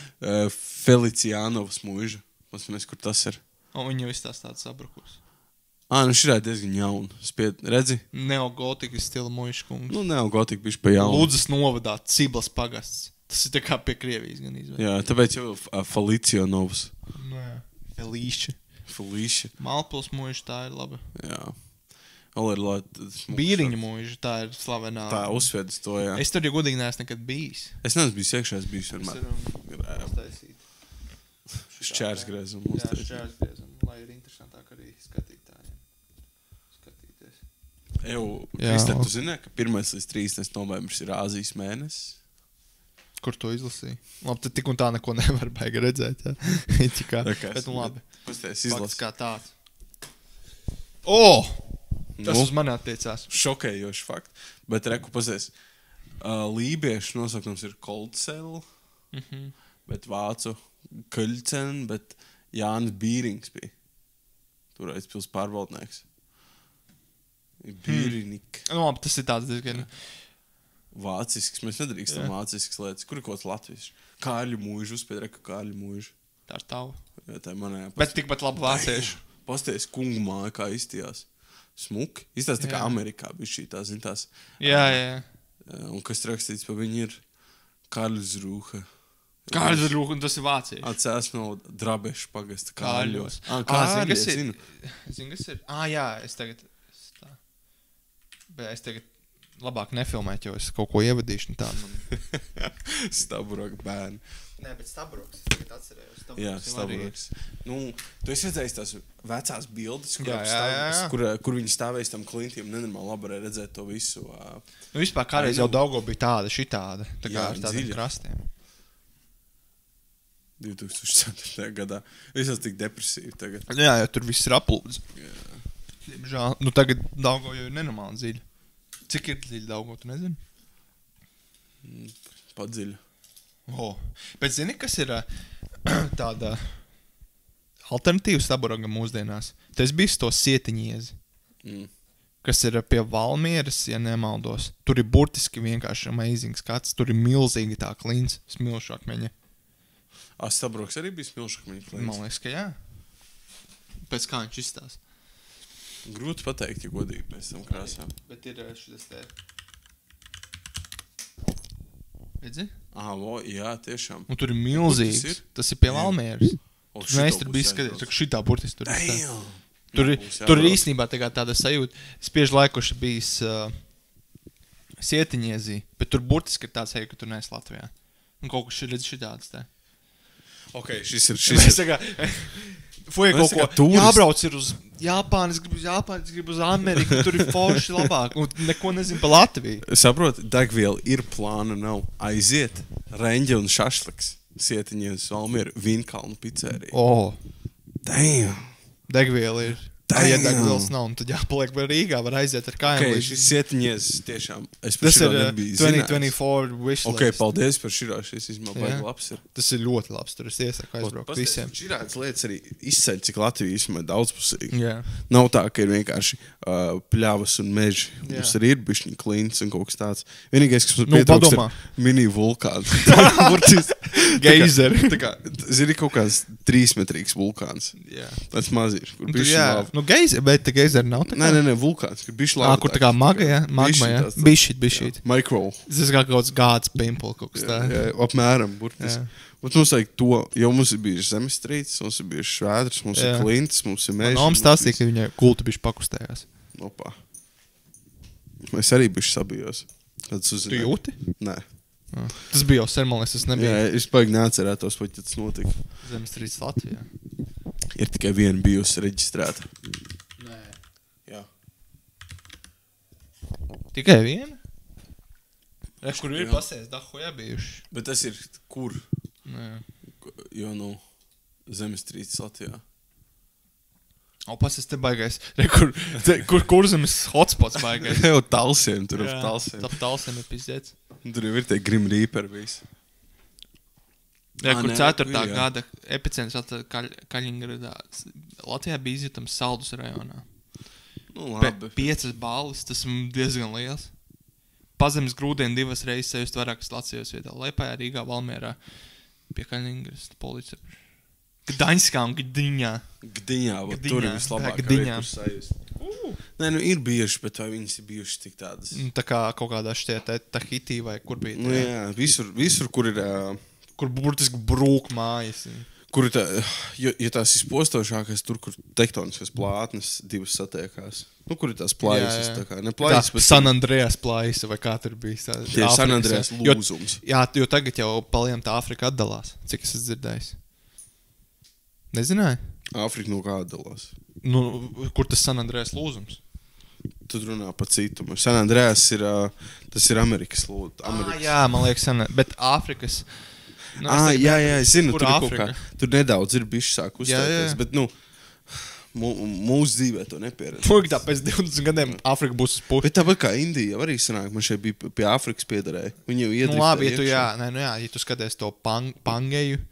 Feliciānovas mūža. Pasmēs, kur tas ir. Un viņi viss tās tāds sabrukus. Šī ir diezgan jauna. Spied, redzi? Neogotikas stila muiškungs. Neogotika bišķi pa jaunu. Lūdzas novadā, Ciblas pagasts. Tas ir tā kā pie Krievijas gan izvēl. Jā, tāpēc jau Feliciānovas. Nu jā. Felīši. Felīši. Malpils muiša, tā ir laba. Jā. Vēl ir Bīriņa muiša, tā ir slavenā. Tā uzsvēdas to, jā. Es tur, ja godīgi, neesmu nekad bijis. Es neesmu bijis iekšā, es biju vienmēr. Šķērsgriezumu. Jā, šķērsgriezumu, lai ir interesantāk arī skatītājiem. Skatīties. Kristē, tu zini, ka 1. līdz 30. novembris ir Āzijas mēnesis? Kur to izlasīja? Labi, tad tik un tā neko nevar baigi redzēt, jā. Tikā, bet labi. Pasties, Fakts izlas. kā tāds. Tas uz mani attiecās. Šokējoši fakti. Bet reku pasties, lībiešu nosaukums ir Koldsel, bet vācu Kaļcen, bet Jānis Bīrings bija. Toreiz pils pārvaldnieks. Bīrinik. Nu, labi, tas ir tāds diezgan... Vācisks. Mēs nedrīkstam vācisks lietas. Kur ir kaut kāds Latvijas? Kārļu mūžu, uzspēd reka Kārļu mūžu. Tā ir tava. Jā, tā ir manējā. Bet tikpat labi vāciešu. Pasties kungu māja, kā izstījās. Smuki. Izstās tā kā Amerikā bija šī tā, zin tās. Jā. Un kas rakstīts pa viņu ir Karlsrūha. Karlsrūha, un tas ir vācieši. Atcēs no Drabešu pagasta Kārļos. Kārļi, es zinu. Zinu, kas ir? Jā, es tagad... Bet es tagad labāk nefilmēt, jo es kaut ko ievadīšu. Staburoka bērni. Nē, bet Staburoks. Es tagad atcerējos. Jā, Staburoks. Tu esi redzējis tās vecās bildes, Jā. kur viņi stāvējas tam klintiem. Nenormāli labi varēja redzēt to visu. Vispār kādreiz jau Daugo bija tāda, šitāda. Tā kā ar tādiem dziļa. krastiem. 2004. gadā. Es esmu tik depresīvi tagad. Jā, tur viss ir aplūdz. Diemžēl. Tagad Daugo jau ir nenormāli dziļa. Cik ir dziļa Daugo, tu nezini? Padziļa. Bet zini, kas ir tāda alternatīva Staburogam mūsdienās? Tu esi bijis to sietiņiezi. kas ir pie Valmieras, ja nemaldos. Tur ir burtiski vienkārši amazing skats. Tur ir milzīgi tā klīns, smilšu akmeņa. Stabroks arī bija smilšu akmeņa klīns? Man liekas, ka jā. Pēc kā viņš izstās. Grūti pateikt, ja godīgi pēc tam krāsām. Bet ir šitas te. Redzi? Jā, tiešām. Un tur ir milzīgs. Ir? Tas ir pie Valmieras. Mēs tur bija skatīts, ka šitā burtiski tur ir. Tur ir īstenībā tāda sajūta. Es bieži laikuši bijis Sietiņiezī, bet tur burtiski ir tāds, ka tu neesi Latvijā. Un kaut kas redz šitāds te. Ok, šis ir. Fuj, kaut ko jābrauc ir uz Japānu, es gribu uz Ameriku, tur ir forši labāk, un neko nezinu par Latviju. Saproti, degviela ir plāna nav. Aiziet, reņģe un šašliks. Sietiņies, Valmiera, Vinkalnu pizzerija. Damn! Degviela ir. Ja degvielas nav, un tad jāpaliek vai Rīgā, var aiziet ar kājām. Ok, šis Sietiņies tiešām. Es par Tas širo ir nebiju 2024 wishlist. Ok, paldies par širo, šis izmā baigi labs ir. Tas ir ļoti labs, tur es iesaku aizbraukt visiem. Širādas lietas arī izceļ, cik Latvija izmā daudzpusīgi. Jā. Nav tā, ka ir vienkārši pļavas un meži. Mums arī ir bišķiņ klīns un kaut kas tāds. Vienīgais, kas mums pietrūkst, ir mini vulkāns. Geizeri. Zini, kaut kāds 3-metrīgs vulkāns. Jā. Tas mazīši, kur bišķi lava. Bet te geizeri nav tā kā? Nē, vulkāns, kur bišķi lava. Kur tā kā maga, jā? Magma, jā? Bišķīt. Micro. Tas kā kaut kāds gāds pimpul, kaut kas tā. Jā, apmēram, burtiski. Bet mums vajag to, jo mums ir bijuši zemestrīces, mums ir bijuši švēdrs, mums ir klints, mums ir meži. Man omas stāstīja, ka viņai kulti bišķi pakustējās. Opā. Es arī bišķi sabijos. Tu jūti? Nē. Tas bija jau sen, man liekas, tas nebija. Jā, es baigi neatcerētos, vai tas notika. Zemestrīces Latvijā. Ir tikai viena bijusi reģistrēta. Nē. Jā. Tikai viena? Kur ir pasēs, dahojā bijuši. Bet tas ir kur? Nē. Jo, zemestrīces Latvijā. Pasēs te baigais. Kur zemes hotspots baigais? Jau Talsiem, tur ap Talsiem. Tap Talsiem ir pizdēts. Tur jau ir tie Grim Reaper visi. Jā, kur 4. gada epicentrs Kaļiņgradā. Latvijā bija izjutams Saldus rajonā. Labi. 5 balvas, tas ir diezgan liels. Pazemes grūdienu 2 reizes sajust vairākas Latvijas vietā. Liepājā, Rīgā, Valmierā, pie Kaļiņgradas policija. Gdaņskā un Gdiņā. Gdiņā, tur ir vislabāk. Gdiņā. Nē, ir bijuši, bet vai viņas ir bijuši tik tādas? Tā kā kaut kādā šķiet Tahitī vai kur bija. Jā, visur, kur ir... Kur burtiski brūk mājas. Kur ir tā, ja tās izpostošākās, tur, kur tektoniskas plātnes divas satiekās. Kur ir tās plājas, tā kā, ne plājas, bet... San Andrejas plājas, vai kā tur bija. Tie ir San Andrejas lūzums. Jo tagad jau paliem tā Āfrika atdalās, cik es dzirdējis. Nezināji? Āfrika no kā atdalās? Kur tas San Andrejas lūzums? Tad runā pa citu. San Andrejas ir, tas ir Amerikas lūzums. Jā, man liekas, bet Āfrikas... Jā, es zinu, tur nedaudz ir bišķi sāk uzstāties, bet, mūsu dzīvē to nepieredz. Tā pēc 20 gadiem Āfrika būs uz puši. Bet tāpat kā Indija arī sanāk, man šeit bija pie Āfrikas piederēja. Viņi jau iedriftēja. Labi, ja tu skaties to Pangeju.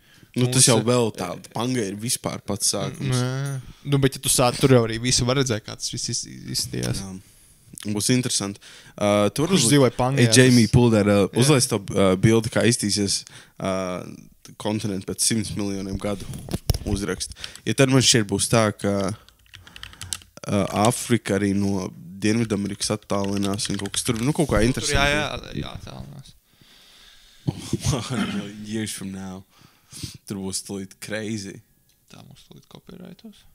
Tas jau vēl tā, Pangeja ir vispār pats sākums. Bet ja tu tur jau arī visu var redzēt, kā tas viss izstījās. Būs interesanti. Kurš dzīvoja Pangejā? Jamie Puldera uzlaiz to bildi, kā iztīsies kontinentu pēc 100 miljoniem gadu uzrakst. Ja tad man šeit būs tā, ka Āfrika arī no Dienvidamerikas attālinās un kaut kas tur, kaut kā interesanti. Jā, attālinās. 1 years from now. Tur būs tulīt crazy. Tā mums tulīt copyrightos.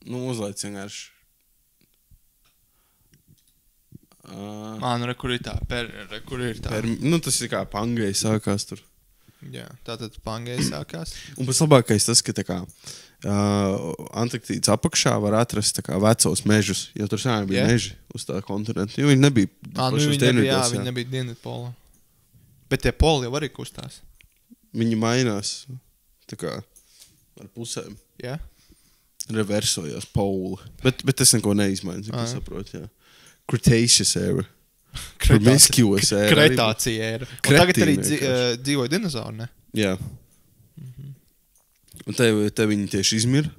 Uzlaic vienkārši. Kur ir tā? Kur ir tā? Tas ir kā Pangeja sākās tur. Jā, tātad Pangeja sākās. Un pats labākais tas, ka tā kā Antarktīdas apakšā var atrast tā kā vecos mežus, jo tur sākumā bija meži uz tā kontinenta. Jo viņi nebija viņi nebija Dienvidpola. Bet tie poli jau arī kustās. Viņi mainās tā kā ar pusēm. Jā? Reversojās poli. Bet tas neko neizmaiņas, kā saprot, jā. Cretaceous era. Promiscuous era. Kretācija era. Un tagad arī dzīvoja dinozauri, ne? Jā. Un te viņi tieši izmira.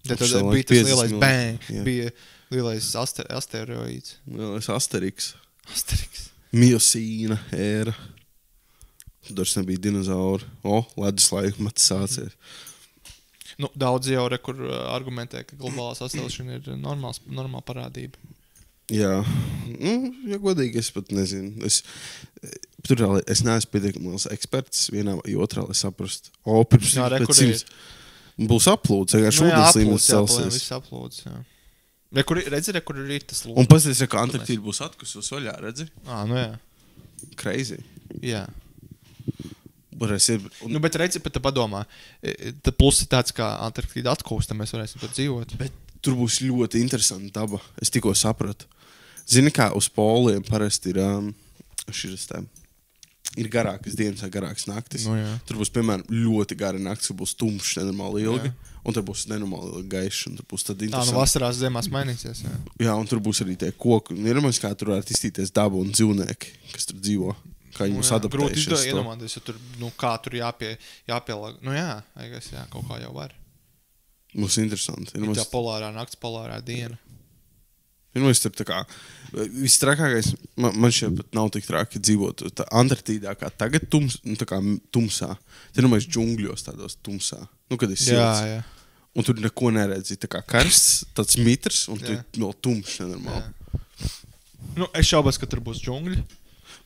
Tad Apšēl bija tas 50 lielais miljonus. bang, Jā. bija lielais asteroīds. Lielais Asterix. Asterix. Miocīna ēra. Tur vairs nebija dinozauri. Ledus laikmets sācies. Nu, daudz jau kur argumentē, ka globālā sasilšana ir normāla parādība. Jā, ja godīgi, es pat nezinu. Es neesmu pietiekami liels eksperts vienā vai otrā, lai saprastu. Pirms Jā, re, pēc kur ir? 100 būs aplūds, vienkārši ūdens līmenis celsies. Viss aplūds, jā. Redzi, kur ir tas lūdzu. Un pasties, ka Antarktīda būs atkusus vaļā, redzi? Nu jā. Crazy. Jā. Varēs ir... Nu, bet redzi, pat padomā, plus ir tāds, kā Antarktīda atkūst, tad mēs varēsim tur dzīvot. Bet tur būs ļoti interesanta daba. Es tikko sapratu. Zini, kā uz poliem parasti ir šis tēm. Ir garākas dienas vai garākas naktis. Nu, jā. Tur būs, piemēram, ļoti gara naktis, kur būs tumšs, nenormāli ilgi. Jā. Un tur būs nenormāli gaišs. Un tur būs tad interesanti. Tā, vasarās ziemās mainīsies, jā. Jā, un tur būs arī tie koki. Iedomājies, kā tur varētu iztīties daba un dzīvnieki, kas tur dzīvo. Kā viņi būs adaptējušies. Grūti iedomāties, jo tur, kā tur jāpielāk. Nu jā, jā, kaut kā jau var. Mums interesanti. Tā polārā nakts, polārā diena. Vienmēr tur tā kā viss trakākais, man šeit pat nav tik traki dzīvot Antarktīdā kā tagad tumsā. Te vienmēr džungļos tādos tumsā. Nu, kad ir silts. Jā. Un tur neko neredzi. Tā kā karsts, tāds mitrs, un tur vēl tumšs nenormāli. Nu, es šaubos, ka tur būs džungļi.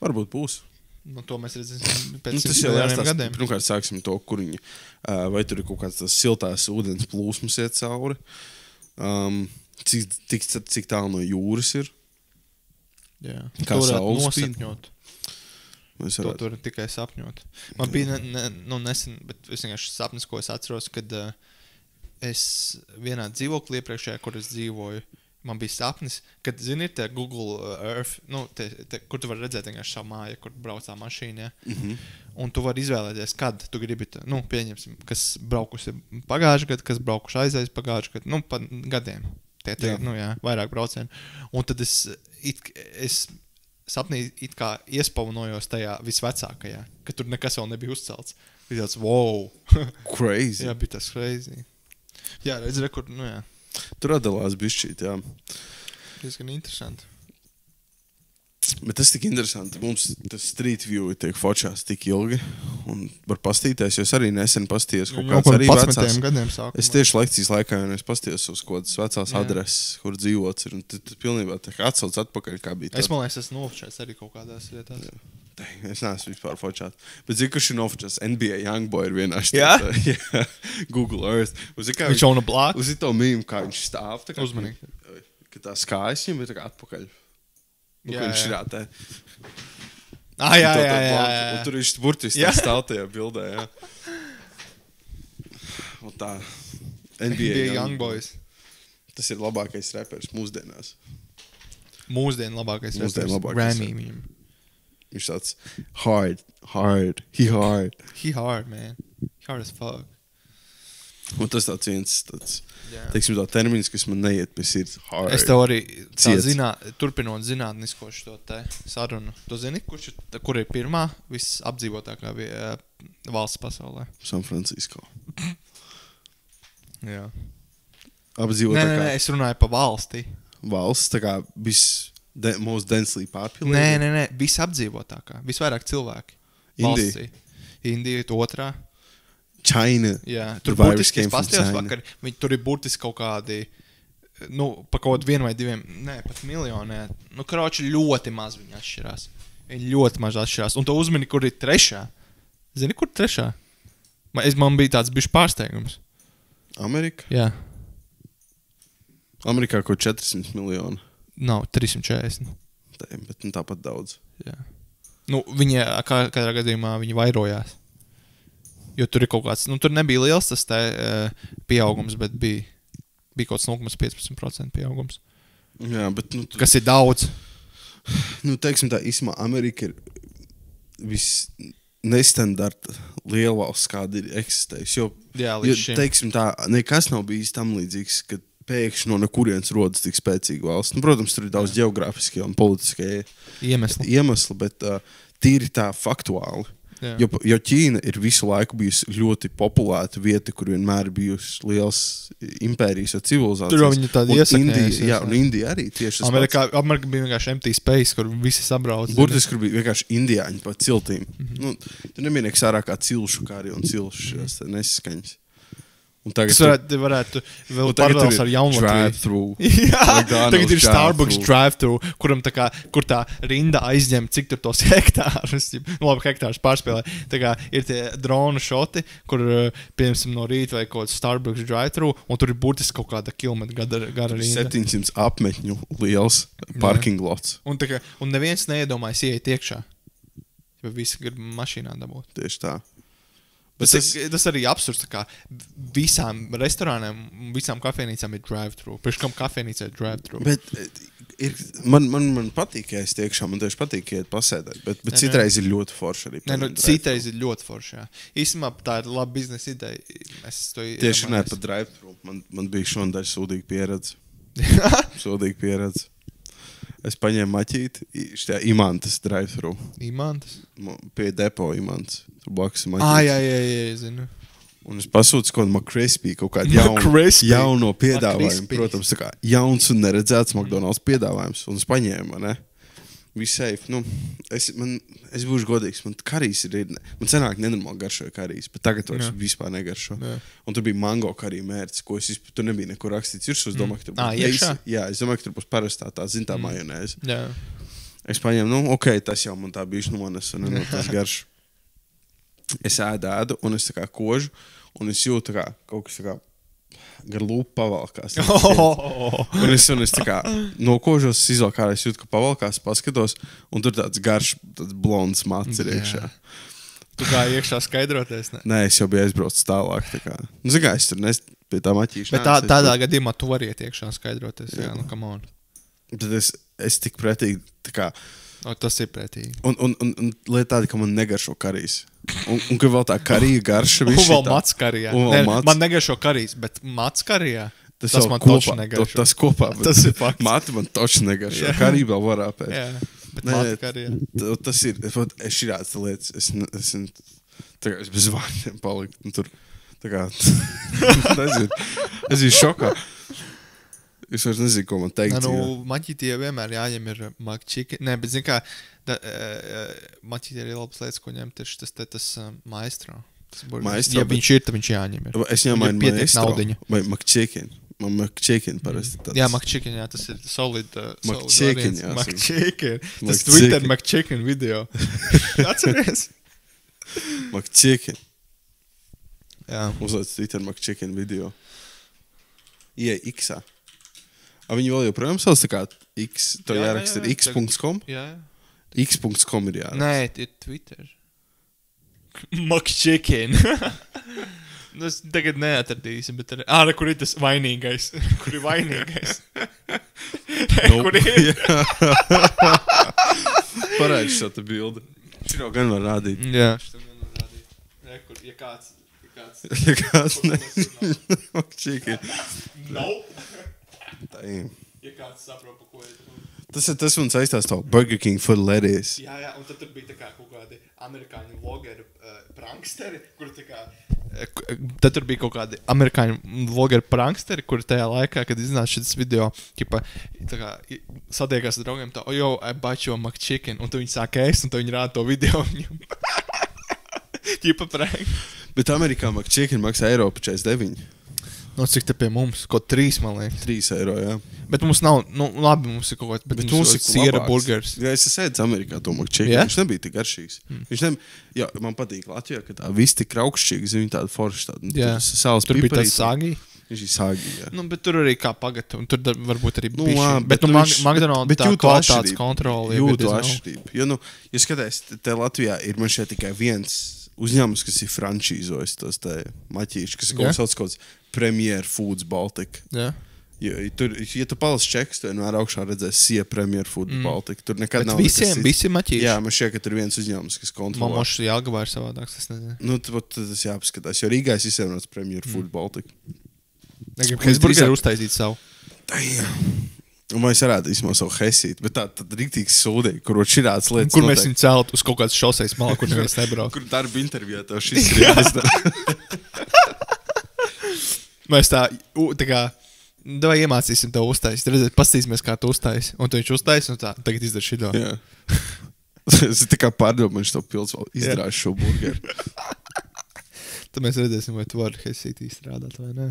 Varbūt būs. Nu, to mēs redzēsim pēc 100 miljoniem gadiem. Pirmkārt, sāksim to, kur viņi, vai tur ir kaut kāds tas siltās ūdens plūsmas iet cauri. Cik tālu no jūras ir. Jā. Kā to saules nosapņot. To tur tikai sapņot. Man bija nesen, bet es vienkārši sapnis, ko es atceros, kad es vienā dzīvoklī iepriekšējā, kur es dzīvoju, man bija sapnis, kad, zini, ir tie Google Earth, kur tu vari redzēt vienkārši savu māju, kur braucā mašīna, ja? Un tu vari izvēlēties, kad tu gribi, pieņemsim, kas braukusi pagājuši gadu, kas braukuši aizies pagājuši gadu, pa gadiem. Tie, vairāk braucienu. Un tad es sapnī it kā iespaunojos tajā visvecākajā, ka tur nekas vēl nebija uzcelts. Bija tāds, wow! Crazy. Jā, bija tas crazy. Jā, redz, kur, jā. Tur atdalās bišķīt, jā. Diezgan interesanti. Bet tas tik interesanti. Mums tas Street View tiek fočās tik ilgi. Un var pastīties, jo es arī nesen pastījos kaut kāds arī vecās. Es tieši lekcijas laikā, un es pastījos uz kaut kādas vecās adreses, kur dzīvots ir. Un tad pilnībā atsauc atpakaļ, kā bija. Es man liekas, esmu nofočājis arī kaut kādās vietās. Es neesmu vispār fočāt. Bet zinu, ka šī nofočās NBA Youngboy ir vienā Jā? Jā, Google Earth. Viņš jau no blāka. Uz to mīmu, kā viņš stāv. Uzmanīgi. Ka tā skājas viņam ir tā kā atpakaļ. Viņš ir tā. Jā. Un tur viņš burtiski stāv tajā bildē, jā. Un tā. NBA Youngboys. Tas ir labākais reperis mūsdienās. Mūsdien labākais reperis. Grammy viņam. Viņš tāds hard. He hard, man. He hard as fuck. Un tas tāds viens, teiksim tā termins, kas man neiet pie sirds. Hard. Es tev arī turpinot zinātnisko šo te sarunu. Tu zini, kur ir pirmā visapdzīvotākā valsts pasaulē? San Francisco. Jā. Apdzīvotākā. Nē, es runāju pa valsti. Valsts, tā kā most densely populated. Nē, visapdzīvotākā. Visvairāk cilvēki. Indija. Indija ir otrā. China. Jā, tur burtiski es pastījos vakar. Tur ir burtiski kaut kādi, pa kaut 1 vai 2, pat miljonē. Kroči ļoti maz viņi atšķirās. Viņi ļoti maz atšķirās. Un tu uzmini, kur ir trešā. Zini, kur trešā? Man bija tāds bišķi pārsteigums. Amerika? Jā. Amerikā kaut 400 miljoni. Nav, 340. Bet tāpat daudz. Jā. Viņi, kādā gadījumā, viņi vairojās. Jo tur ir kaut kāds, tur nebija liels tas pieaugums, bet bija kaut kāds 0,15% pieaugums. Jā, bet... Kas ir daudz. Teiksim tā, īsumā Amerika ir nestandarta lielvalsts, kāda ir eksistējusi. Jā, līdz šim. Teiksim tā, nekas nav bijis tam līdzīgs, ka pēkšņi no nekurienes rodas tik spēcīga valsts. Protams, tur ir daudz geogrāfiskie un politiskie iemesli, bet tīri tā faktuāli. Jā. Jo Ķīna ir visu laiku bijusi ļoti populēta vieta, kur vienmēr ir bijusi liels impērijas un civilizācijas. Tur jau viņi tādi iesakņējusies. Jā, un Indija arī tieši tas Amerikā bija vienkārši empty space, kur visi sabrauc. Burtiski, kur bija vienkārši indiāņi pa ciltīm. Nu, tur nebija nekas ārā kā cilšu kāri un cilšu nesaskaņas. Un tagad varētu vēl paralēls ar Jaunlatviju. Drive-thru. Jā, tagad ir Starbucks drive-thru, kur tā rinda aizņem, cik tur tos hektārus, labi, hektārus pārspēlē. Tā kā ir tie dronu šoti, kur, piemēram, no rīta vai kaut kāds Starbucks drive-thru, un tur ir burtiski kaut kāda kilometra gara rinda. 700 apmetņu liels parking lots. Un neviens neiedomājas ieiet iekšā. Jo visi grib mašīnā dabūt. Tieši tā. Tas arī absurds, kā visām restorāniem, visām kafejnīcām ir drive-thru. Priekš kam kafejnīcā ir drive-thru? Bet man patīk, ja es tiekšā, man tieši patīk iet pasēdēt, bet citreiz ir ļoti forši arī. Citreiz ir ļoti forši, jā. Īstumā tā ir laba biznesa ideja. Tieši runājot par drive-thru, man bija šodien sūdīga pieredze. Sūdīga pieredze. Es paņēmu maķīti, šitā Imantas drive-thru. Imantas? Pie depo Imantas. Tur blakus maķīti. Jā, zinu. Un es pasūtu kaut kādu McCrispy, kaut kādu jauno piedāvājumu. Protams, tā kā jauns un neredzēts McDonald's piedāvājums. Un es paņēmu, ne? Viss safe. Nu, es būšu godīgs. Man karīs ir... Man senāk nenormāli garšoja karīs, bet tagad vairs vispār negaršo. Jā. Un tur bija mango karī mērķis, ko tur nebija nekur rakstīts. Es domāju, ka tur būs... iekšā? Jā, es domāju, ka tur būs parastā tā zintā majonēze. Jā. Es paņēmu, tas jau man tā bišķi nonesu, un tas garš. Es ēdu, un es tā kā kožu, un es jūtu tā kā kaut kas tā kā gar lūpu pavalkās. Un es tā kā nokožos, es izvēlu, es jūtu, ka pavalkās, paskatos, un tur tāds garš, tāds blonds mats ir iekšā. Tu kā iekšā skaidroties, ne? Nē, es jau biju aizbraucis tālāk, tā kā. Nu, zin kā, es tur pie tā maķīša. Bet tādā gadījumā tu vari iet iekšā skaidroties, jā, nu, come on. Tad es tik pretīgi, tā kā... Tas ir pretīgi. Un lieta tāda, ka man negaršo karīs. Un ka vēl tā karija garša. Un vēl mats karijā. Man negaršo karīs, bet mats karijā. Tas man toči negaršo. Tas kopā. Tas ir fakts. Mati man toči negaršo. Karī vēl var āpēt. Jā, bet mati karijā. Tas ir, es širāds lietas. Es bez vārdiem paliku. Tur, tā kā, nezinu. Es biju šokā. Es vairs nezinu, ko man teikt. Maķītie vienmēr jāņem ir McChicken. Nē, bet zin kā, maķītie ir labas lietas, ko ņemt ir tas maestro. Maestro? Ja viņš ir, tad viņš jāņem ir. Es ņemainu maestro. Naudiņa. Vai McChicken. Man McChicken parasti tāds. Jā, McChicken, jā, tas ir solid. McChicken, jā. McChicken. Tas Twitter McChicken video. Atceries? McChicken. Jā. Uzlēc Twitter McChicken video. Ie X-ā. Viņi vēl joprojām savs tā kā X, to jāraksta ir x.com? Jā. X.com ir jāraksta. Nē, ir Twitter. McChicken. Es tagad neatradīsim, bet kur ir tas vainīgais? Kur ir vainīgais? Kur ir? Parādi šo te bildi. Šito gan var rādīt. Jā, šito gan var rādīt. Ja kāds... Ja kāds ne... McChicken. Nope. Ja kāds saprot, pa ko ir. Tas man saistās to Burger King for lettuce. Jā, un tad tur bija tā kā kaut kādi amerikāņu vlogeri pranksteri, kur tā kā... Tad tur bija kaut kādi amerikāņu vlogeri pranksteri, kur tajā laikā, kad iznāca šis video, ķipa, tā kā satiekās ar draugiem, tā, yo, I bought you a McChicken, un tu viņi sāk ēst, un tu viņi rāda to video viņam. Ķipa prank. Bet Amerikā McChicken maksā Eiropa 49. No cik te pie mums? Kaut 3, man liekas. 3 eiro, jā. Bet mums nav, labi, mums ir kaut kāds, bet mums ir siera burgers. Jā, es esmu Amerikā to McChicken. Yeah? Viņš nebija tik garšīgs. Jā, man patīk Latvijā, ka tā viss tik raukšķīgs, viņi tāda forša tāda. Jā, tur bija tas sāgī. Viņš ir sāgī, jā. Nu, bet tur arī kā pagata, un tur varbūt arī bišķi. Bet McDonald's tā kvalitātes kontroli. Jūtu atšķirību. Jo, ja skaties, te Latvijā ir man šeit tikai viens uzņēmums, kas ir frančīzojis tos te maķīši, kas ir sauc kaut kāds Premier Foods Baltica. Jā. Ja tu palasi čekus, tu vienmēr augšā redzēsi SIE Premier Foods Baltica. Tur nekad nav visi maķīši. Jā, man šķiet, ka tur ir viens uzņēmums, kas kontrolē. Man mošs Jāgavā ir savādāks, es nezinu. Nu, tas jāpaskatās, jo Rīgā es izsēmnots Premier Foods Baltica. Negribu, ka es burgeri uztaisīt savu. Un mēs varētu īstenībā savu hesīt, bet tad rīktīgi sūdīgi, kur širāds lietas Kur mēs viņu celt uz kaut kādas šoseis malā, kur neviens nebrauc. Kur darba intervijā tev šis ir jāizdara. Mēs tā kā, davai iemācīsim tev uztaisīt. Redziet, pastīsimies, kā tu uztaisi. Un tu viņš uztaisi, un tā, tagad izdara šito. Jā. Es tā kā pārdomāju, viņš to pils vēl izdarās šo burgeru. Tad mēs redzēsim, vai tu vari hesītī strādāt vai nē.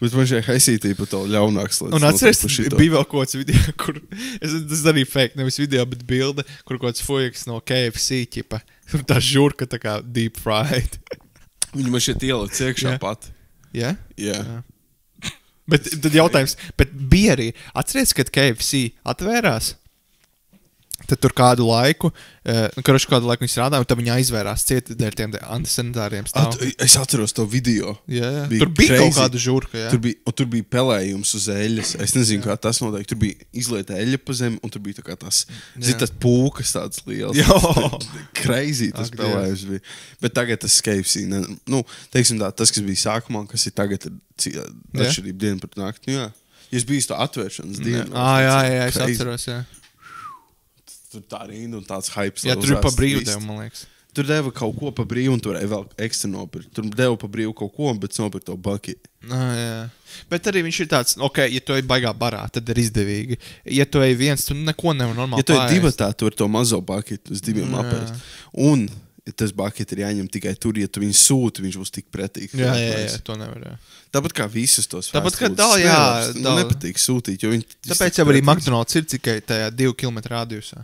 Bet man šajā hesītī pat vēl ļaunāks lietas. Un atceries, bija vēl kaut kāds video, kur, tas arī fake, nevis video, bet bilde, kur kaut kāds fujaks no KFC ķipa. Tur tā žurka tā kā deep fried. Viņi man šeit ielic iekšā pat. Jā? Jā. Bet tad jautājums, bet bija arī, atceries, kad KFC atvērās? Tad tur kādu laiku, kādu laiku viņi strādāja, un tad viņi aizvērās cieti dēļ tiem antisanitāriem stāvokļiem. Es atceros to video. Jā. Tur bija crazy. kaut kāda žurka, jā. Tur bija pelējums uz eļas. Es nezinu, kā tas notiek. Tur bija izlieta eļa pa zemi, un tur bija tā kā tas, tas pūkas tāds liels. Jā. Crazy tas pelējums bija. Bet tagad tas KFC, teiksim tā, tas, kas bija sākumā, kas ir tagad, ir atšķirība diena pret nakti. Jā. Es biju tā atvēršanas diena. Jā, es atceros, jā. Tur tā rinda un tāds hypes. Jā, tur ir pa brīvu deva, man liekas. Tur deva kaut ko pa brīvu, un tur vēl ekstra nopirkt. Tur deva pa brīvu kaut ko, bet nopirkt to bucket. Jā. Bet arī viņš ir tāds, ja tu ej baigā barā, tad ir izdevīgi. Ja tu ej viens, tu neko nevar normāli Ja tu ej divatā, tu ar to mazo bucket uz diviem apēst. Un tas bucket ir jāņem tikai tur, ja tu viņu sūti, viņš būs tik pretīgs. Jā, to nevar, jā. Tāpat kā visus tos tāpat kā nepatīk sūtīt, jo viņi... Tāpēc jau arī McDonald's ir tikai tajā 2 km radiusā.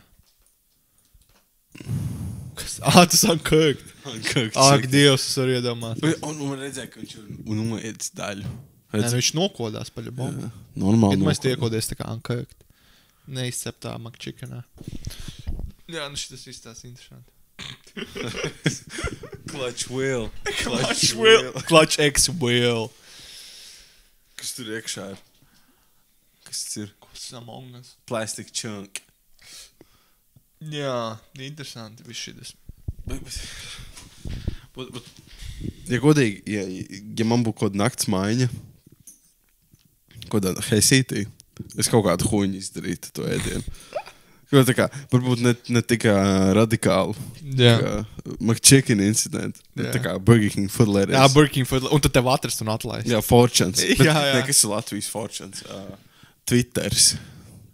Tas uncooked. Ak, Dievs, es varu iedomāt. Un man redzēja, ka viņš ir noiedz daļu. Viņš nokodās paļu bombu. Normāli. Mēs tiekodies tā kā uncooked. Neizceptā McChickenā. Jā, šitas izstās interesanti. Clutch wheel. Clutch X wheel. Kas tur iekšā ir? Kas tas ir? Among Us. Plastic chunk. Jā, interesanti viss šitas. Ja godīgi, ja man būtu kaut nakts maiņa, kaut kādā hesītī, es kaut kādu huņu izdarītu to ēdienu. Jo tā kā, varbūt ne tikai radikālu. Jā. McChicken incident. Tā kā Burger King food letters. Jā, Burger King food letters. Un tad tev atrast un atlaist. Jā, Fortunes. Jā. Kas ir Latvijas Fortunes? Twitters.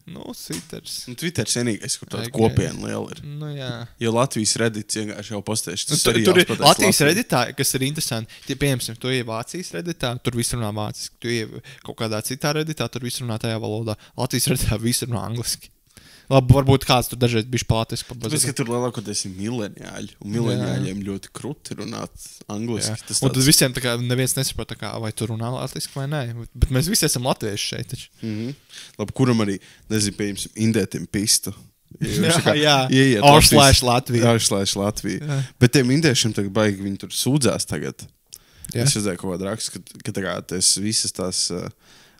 Twitters. Twitters vienīgais, kur tāda kopiena liela ir. Jā. Jo Latvijas Reddits vienkārši jau postēšu. Tur ir Latvijas Redditā, kas ir interesanti. Pieņemsim, tu ej Vācijas Redditā, tur viss runā vāciski. Tu ej kaut kādā citā Redditā, tur viss runā tajā valodā. Latvijas Redditā viss runā angliski. Labi, varbūt kāds tur dažreiz bišķi plātiski pabazot. Tāpēc, ka tur lielākoties ir mileniāļi, un mileniāļiem ļoti kruti runāt angliski. Un tad visiem tā kā neviens nesaprot, vai tu runā latviski vai nē. Bet mēs visi esam latvieši šeit taču. Labi, kuram arī, nezinu, pieņemsim, indētim pistu. Jā. /Latvija. /Latvija. Bet tiem indiešiem tagad baigi, viņi tur sūdzās tagad. Jā. Es redzēju kaut kādu rakstu, ka tagad visas tās...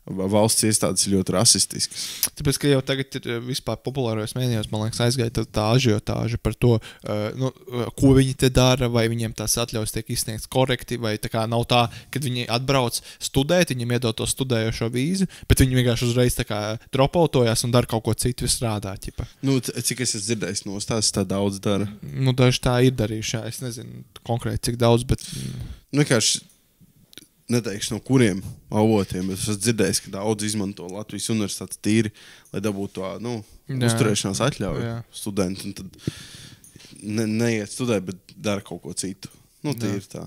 valsts iestādes ļoti rasistiskas. Tāpēc, ka jau tagad ir vispār populāros mēdījos, man liekas, aizgaita tā ažiotāža par to, ko viņi te dara, vai viņiem tās atļaus tiek izsniegts korekti, vai tā kā nav tā, kad viņi atbrauc studēt, viņiem iedod to studējošo vīzu, bet viņi vienkārši uzreiz tā kā dropautojās un dara kaut ko citu strādā, ķipa. Cik es esmu dzirdējis no stāsts, tā daudz dara? Daži tā ir darījuši, es nezinu konkrēti, cik daudz, bet... Vienkārši neteikšu no kuriem avotiem, bet es esmu dzirdējis, ka daudz izmanto Latvijas universitātes tīri, lai dabūtu to, uzturēšanās atļauju studenti, un tad neiet studēt, bet dara kaut ko citu. Tīri tā.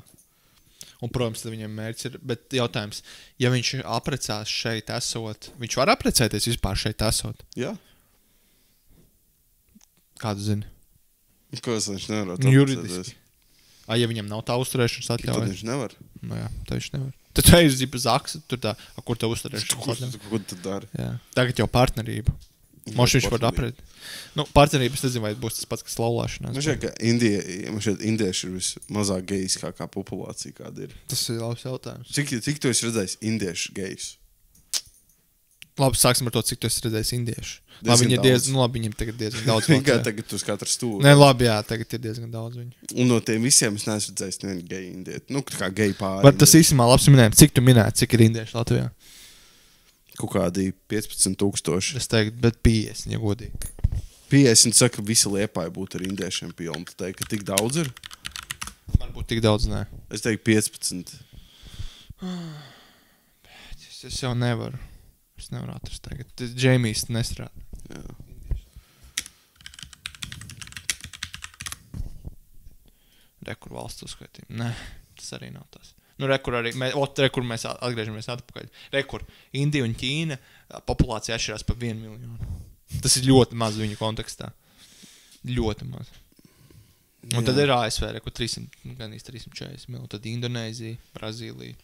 Un, protams, tad viņam mērķis ir, bet jautājums, ja viņš aprecās šeit esot, viņš var aprecēties vispār šeit esot? Jā. Kādu zini? Ko es viņš nevar juridiski. Ja viņam nav tā uzturēšanas atļauja? Tad viņš nevar. Jā, tā viņš nevar. Tad tu ej uz Zaksu, tur tā, kur tā uzturēšanas atļauja? Ko tu dari? Jā. Tagad jau partnerība. Moši viņš var aprēt. Partnerība, es nezinu, vai būs tas pats, kas laulāšanās. Man šeit, ka indieši ir vismazāk gejiskākā populācija, kāda ir. Tas ir labs jautājums. Cik tu esi redzējis indiešu gejus? Labi, sāksim ar to, cik tu esi redzējis indiešu. Labi, viņiem tagad diezgan daudz. Tagad uz katru stūri. Nē, labi, jā, tagad ir diezgan daudz viņu. Un no tiem visiem es neesmu redzējis nevienu geju indieti. Kā geju pāri. Bet tas īstenībā labs minējums. Cik tu minēji, cik ir indieši Latvijā? Kaut kādi 15,000. Es teiktu, bet 50, ja godīgi. 50 saka, visa Liepāja būtu ar indiešiem pilna. Tu teiksi, ka tik daudz ir? Varbūt tik daudz, nē. Es teiktu 15. Es jau nevaru. Es nevaru atrast tagad. Džeimijs nestrādā. Jā. Rekur valsts uzskaitījumi. Nē, tas arī nav tas. Nu, rekur mēs atgriežamies atpakaļ. Rekur, Indija un Ķīna populācija atšķirās par 1 miljonu. Tas ir ļoti maz viņu kontekstā. Ļoti maz. Un tad ir ASV, rekur 300, gan 340 miljonu. Tad Indonēzija, Brazīlija.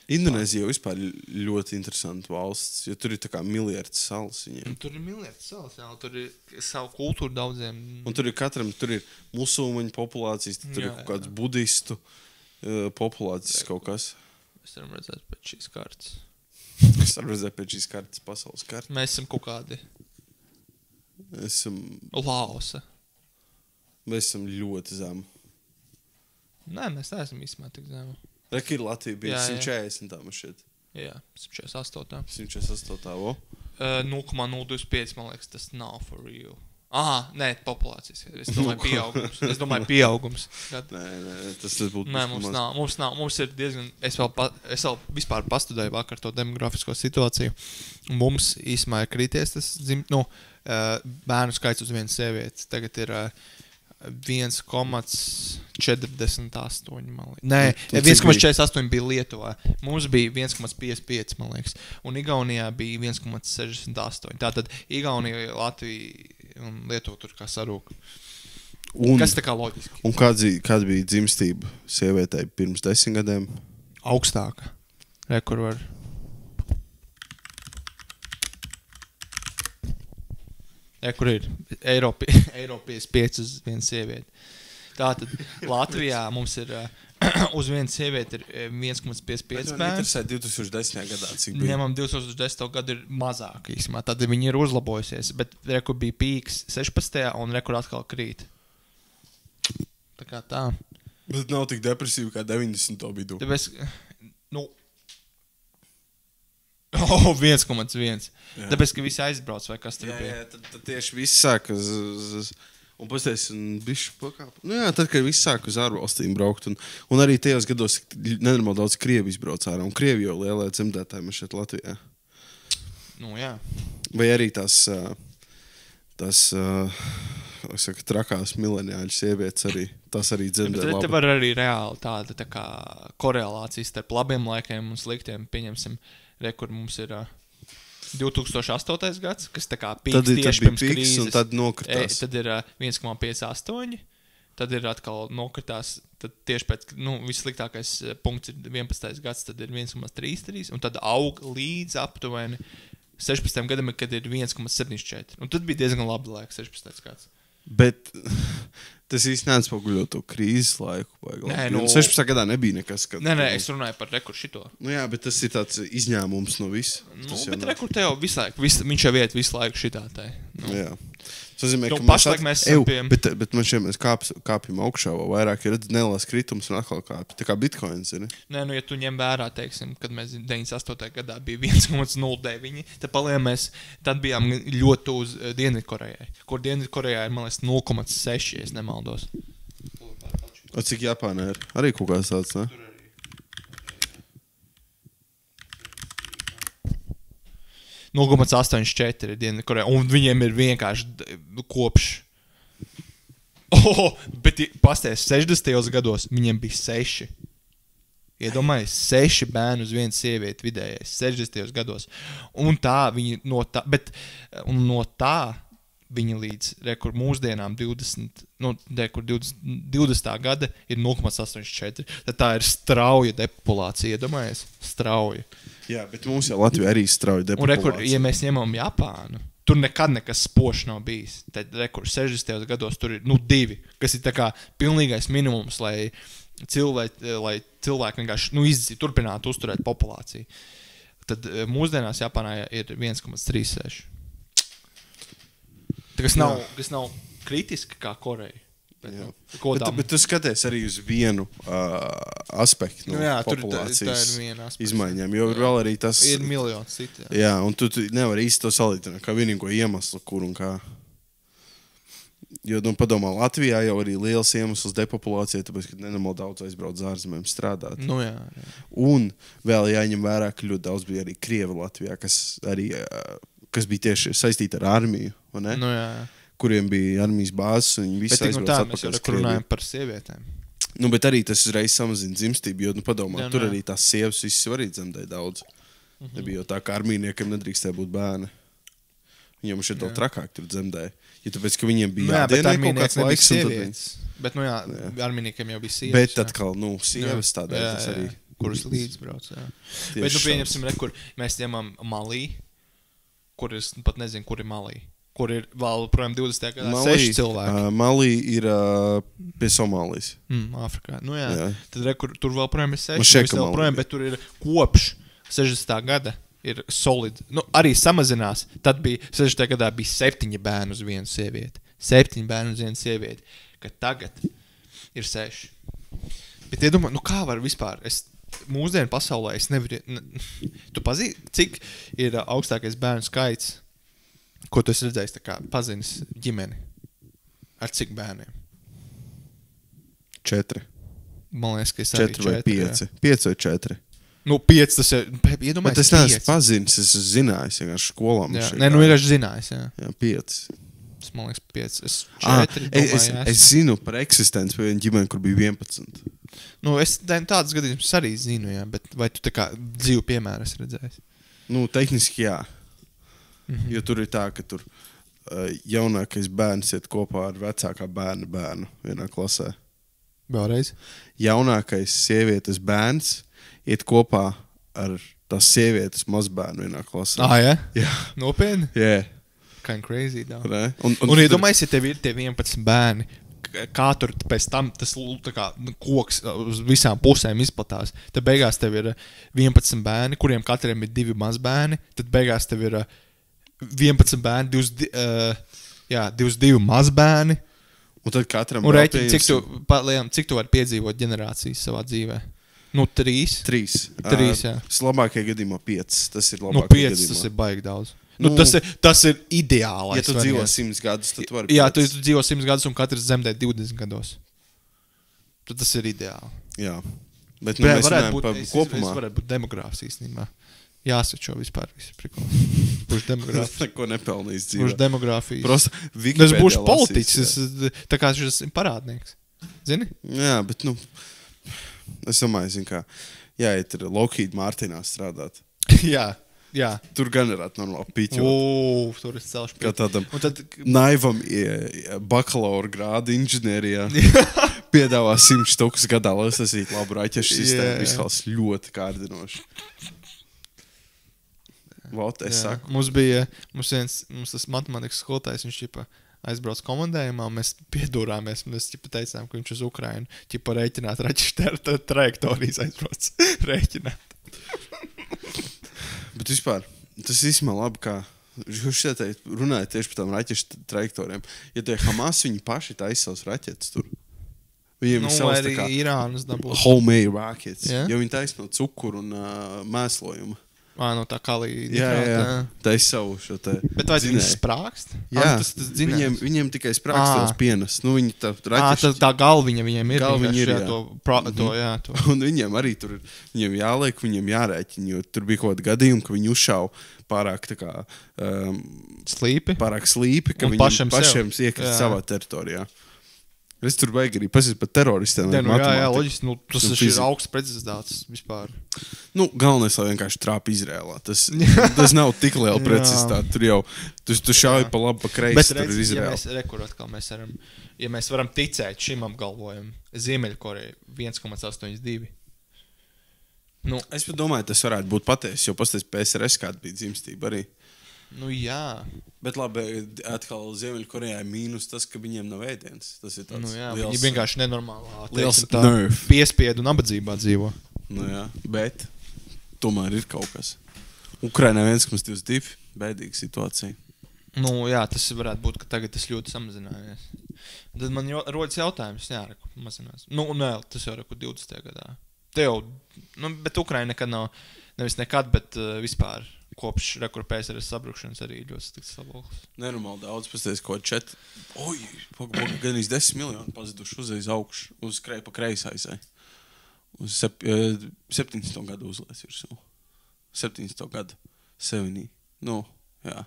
Indonēzija jau vispār ļoti interesanta valsts, jo tur ir tā kā miljards salas viņiem. Tur ir miljards salas, jā, tur ir savu kultūru daudziem. Un tur ir katram, tur ir musulmaņu populācijas, tur ir kaut kāds budistu populācijas kaut kas. Mēs varam redzēt pēc šīs kartas. Es varu redzēt pēc šīs kartas, pasaules kartas. Mēs esam kaut kādi Laosa. Mēs esam ļoti zemu. Nē, mēs neesam īstenībā tik zemu. Reka ir Latvija bija 140 tā man šeit. Jā, 148. 148, vo? 0,025, man liekas, tas nav for real. Aha, nē, populācijas. Es domāju pieaugums. Nē, tas būtu. Nē, mums nav. Mums ir diezgan, es vēl vispār pastudēju vakar to demografisko situāciju. Mums īsumā ir krities tas, bērnu skaits uz vienu sievieti. Tagad ir 1,48, man liekas. Nē, 1,48 bija Lietuvā. Mums bija 1,55, man liekas. Un Igaunijā bija 1,68. Tātad Igaunija, Latvija un Lietuva tur kā sarūk. Kas tā kā loģiski? Un kāda bija dzimstība sievietei pirms 10 gadiem? Augstāka. Rekur var. Kur ir Eiropijas 5 uz vienu sievieti. Tātad Latvijā mums ir uz vienu sievieti ir 1,55 bērns. 2010. gadā, cik bija? Ņemam 2010. gadu ir mazāk īsumā. Tad viņi ir uzlabojusies. Bet rekur bija pīks 16. un rekur atkal krīt. Tā kā tā. Bet nav tik depresīvi kā 90. vidū. Tāpēc, 1,1. Tāpēc, ka visi aizbrauc vai kas tur bija. Jā, tad tieši viss sāk un pasties un bišķi pakāp. Tad, kad viss sāk uz ārvalstīm braukt, un arī tajos gados nenormāli daudz Krievi izbrauc ārā, un Krievi jau lielē dzemdētāji mēs šeit Latvijā. Jā. Vai arī tās trakās mileniāļu sievietes arī, tās arī dzemdē labi. Te var arī reāli tāda tā kā korelācija starp labiem laikiem un sliktiem, pieņemsim, kur mums ir 2008. gads, kas tā kā pīks tieši pirms krīzes. Un tad nokritās. Tad ir 1,58. Tad ir atkal nokritās. Tad tieši pēc, vissliktākais punkts ir 11. gads, tad ir 1,33. Un tad aug līdz aptuveni 16. gadam, kad ir 1,74. Un tad bija diezgan labi laika 16. gads. Bet tas īsti neatspoguļo to krīzes laiku. 16. gadā nebija nekas. Nē, es runāju par rekur šito. Jā, bet tas ir tāds izņēmums no viss. Bet rekur te jau visu laiku, viņš jau iet visu laiku šitā tai. Jā. Tas nozīmē, ka pašlaik mēs esam bet man šeit mēs kāpjam augšā, vai vairāk ir nelās kritums un atkal kāpj. Tā kā bitcoins ir, ne? Nē, ja tu ņem vērā, teiksim, kad mēs 98. gadā bija 1,09, tad bijām ļoti uz Dienvidkorejai, kur Dienvidkorejā ir, man liekas, 0,6, ja es nemaldos. O cik Japānā ir? Arī kaut kāds tāds, ne? 0,84 Dienvidkorejā, un viņiem ir vienkārši kopš. Bet pasties 60. gados viņiem bija 6. Iedomājies, 6 bērni uz vienu sievieti vidējais 60. gados. Un tā viņi no tā viņi līdz rekur mūsdienām 20. gada ir 0,84. Tad tā ir strauja depopulācija, iedomājies? Strauja. Jā, bet mums jau Latvijā arī strauja depopulācija. Un rekur, ja mēs ņemam Japānu, tur nekad nekas spošs nav bijis. Tad rekur 60. gados tur ir 2, kas ir tā kā pilnīgais minimums, lai cilvēki vienkārši turpinātu uzturēt populāciju. Tad mūsdienās Japānā ir 1,36. Tas nav kritiski kā Koreja. Bet, Jā. ko Bet tu skaties arī uz vienu aspektu no tur populācijas tā ir viena aspekts. izmaiņām, jo vēl arī tas... Ir miljons citu. Jā, un tu nevari īsti to salīdzināt, kā vienīgo iemeslu, kur un kā. Jo, padomā, Latvijā jau arī liels iemesls depopulācijai, tāpēc, ka nenormāli daudz aizbrauc ārzemēm strādāt. Jā. Un vēl jāņem vērā, ka ļoti daudz bija arī Krievi Latvijā, kas bija tieši saistīti ar armiju, vai ne? Jā. Kuriem bija armijas bāzes, un viņi visi aizbrauc mēs jau runājam par sievietēm. Bet arī tas uzreiz samazina dzimstību, jo, padomā, tur arī tās sievas visas arī dzemdēja daudz. Nebija jau tā, ka armijniekiem nedrīkstēja būt bērni. Viņiem šeit vēl trakāk tur dzemdēja. Ja tāpēc, ka viņiem bija jādienē kaut kāds laiks, un tad viņi... Bet, armijniekiem jau bija sievas. Bet atkal, sievas tādēļ tas arī... Kuras līdzbrauc, Bet, pieņemsim, kur mēs ņemam Malī, kur es pat nezinu, kur ir Malī. Kur ir vēl, projām, 20. gadā 6 cilvēki. Malī ir pie Somālijas. Āfrikā. Tad tur vēl projām ir 6. Bet tur ir kopš 60. gada ir solidi. Arī samazinās. Tad bija 60. gadā bija 7 bērni uz vienu sievieti. 7 bērni uz vienu sievieti. Kad tagad ir 6. Bet iedomā, kā var vispār... Mūsdienu pasaulē es nevaru... Tu pazīsti, cik ir augstākais bērnu skaits? Ko tu esi redzējis, tā kā pazinis ģimeni? Ar cik bērniem? 4. Man liekas, ka es arī 4 vai 5. 5 vai 4. 5 tas ir... Iedomājies, bet es neesmu pazinis, es esmu zinājis, vienkārši skolā. Vienkārši zinājis, Jā, 5. Tas, man liekas, 5. Es 4 es zinu par eksistenci pie viena ģimeni, kur bija 11. Es tādas gadījumus arī zinu, bet vai tu tā kā dzīvu piemēru esi redzējis? Tehniski jā. Jo tur ir tā, ka tur jaunākais bērns iet kopā ar vecākā bērnu vienā klasē. Vēlreiz? Jaunākais sievietes bērns iet kopā ar tās sievietes mazbērnu vienā klasē. Jā? Nopietni? Jā. Kind crazy, dā. Un iedomājies, ja tev ir tie 11 bērni, kā tur pēc tam tas koks uz visām pusēm izplatās. Tad beigās tev ir 11 bērni, kuriem katriem ir 2 mazbērni. Tad beigās tev ir 11 bērni, 22 mazbērni. Un tad katram un rēķini, cik tu vari piedzīvot generācijas savā dzīvē? 3. 3, jā. Labākajā gadījumā 5. Tas ir labākajā 5, gadījumā. Tas ir baigi daudz. Tas ir ideālais. Ja tu dzīvo 100 gadus, tad tu vari 5. Jā, tu dzīvo 100 gadus un katrs zemdē 20 gados. Tad tas ir ideāli. Jā. Bet mēs runājam par kopumā. Tas varētu būt demogrāfs īstenībā. Jāsvečo vispār visu prikolu. Būšu demogrāfs. Neko nepelnīs dzīvē. Būšu demogrāfijas. Prosta es būšu politiķis. Tā kā šis parādnieks. Zini? Jā, bet es domāju, kā jāiet ir Lockheed Martinā strādāt. Jā. Tur gan varētu normāli piķot. Tur es celšu kā tādam naivam bakalaura grāda inženierijā piedāvā 100 štukas gadā, lai sasīt labu raķešu sistēmu. Izskals ļoti kārdinoši. Vot, es saku. Mums tas matemātikas skolotājs, viņš aizbrauc komandējumā, mēs piedūrāmies, mēs teicām, ka viņš uz Ukrainu rēķināt raķešu trajektorijas aizbrauc rēķināt. Bet vispār, tas īstenībā labi, kā jūs šeit runājat tieši par tām raķešu trajektoriem. Ja tie Hamas, viņi paši taisa savas raķetes tur. Viņiem ir savas tā kā Irānas dabūs. Homemade raķetes. Jo viņi taisa no cukuru un mēslojuma. No tā kalī. Jā. Taisa savu šo te. Bet vai viņas sprākst? Jā, viņiem tikai sprākst tos pienas. Viņi tā raķešu. Tā galviņa viņiem ir. Galviņa ir, jā. Un viņiem arī tur viņiem jāliek, viņiem jārēķina, jo tur bija kaut kādi gadījumi, ka viņi uzšauj pārāk tā kā slīpi, ka viņiem pašiem iekrist savā teritorijā. Es tur vajag arī pasīt par teroristiem. Jā, loģiski. Tas ir augsts precizitātes vispār. Galvenais, lai vienkārši trāpa Izrēlā. Tas nav tik liela precizitāte. Tur jau, tu šauj pa labi, pa kreisi, tur ir Izrēla. Ja mēs varam ticēt šim apgalvojumam, Ziemeļkoreja 1,82. Es pat domāju, tas varētu būt patiesi, jo pasties PSRS kāda bija dzimstība arī. Jā. Bet labi, atkal Ziemeļkorejā ir mīnus tas, ka viņiem nav ēdienas. Tas ir tāds liels... Viņi vienkārši nenormālā piespiedu un nabadzībā dzīvo. Jā, bet tomēr ir kaut kas. Ukrainā 1,22. Bēdīga situācija. Jā, tas varētu būt, ka tagad tas ļoti samazinājies. Tad man rodas jautājums, jā, reku, mazinās. Nu, nē, tas jau reku 20. gadā. Te jau, nu, bet Ukraina nekad nav, nevis nekad, bet vispār kopš rekur PSRS sabrukšanas arī ļoti slikts stāvoklis. Nenormāli daudz, pasties, ko 4. Oj, gan 10 miljoni pazuduši uzreiz augšu, uz pa kreisā aizai. Uz 17. gadu uzlēs virsū. 17. gadu. Sevinī. Nu, jā.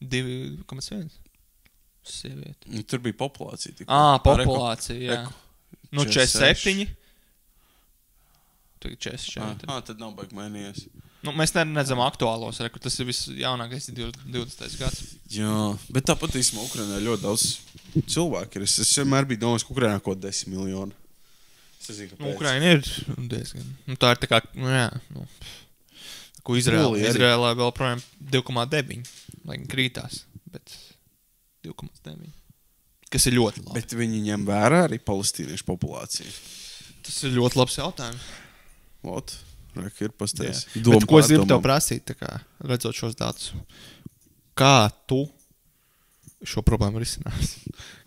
2,1. Sievieti. Tur bija populācija. Populācija, jā. Nu, 47. Tagad 44. Tad nav baigi mainījies. Nu, mēs neredzam aktuālos, reku, tas ir viss jaunākais 20. gads. Jā, bet tāpat īstenībā Ukrainā ļoti daudz cilvēku ir. Es vienmēr biju domājis, ka Ukrainā kaut 10 miljoni. Es nezinu, kāpēc. Nu, Ukraina ir diezgan. Nu, tā ir tā kā, nu jā, nu, ko Izrēlā vēl projām 2,9, lai krītās, bet 2,9, kas ir ļoti labi. Bet viņi ņem vērā arī palestīniešu populāciju. Tas ir ļoti labs jautājums. Ot, ir pasties. Bet ko es gribu tev prasīt, tā kā, redzot šos datus? Kā tu šo problēmu risinās?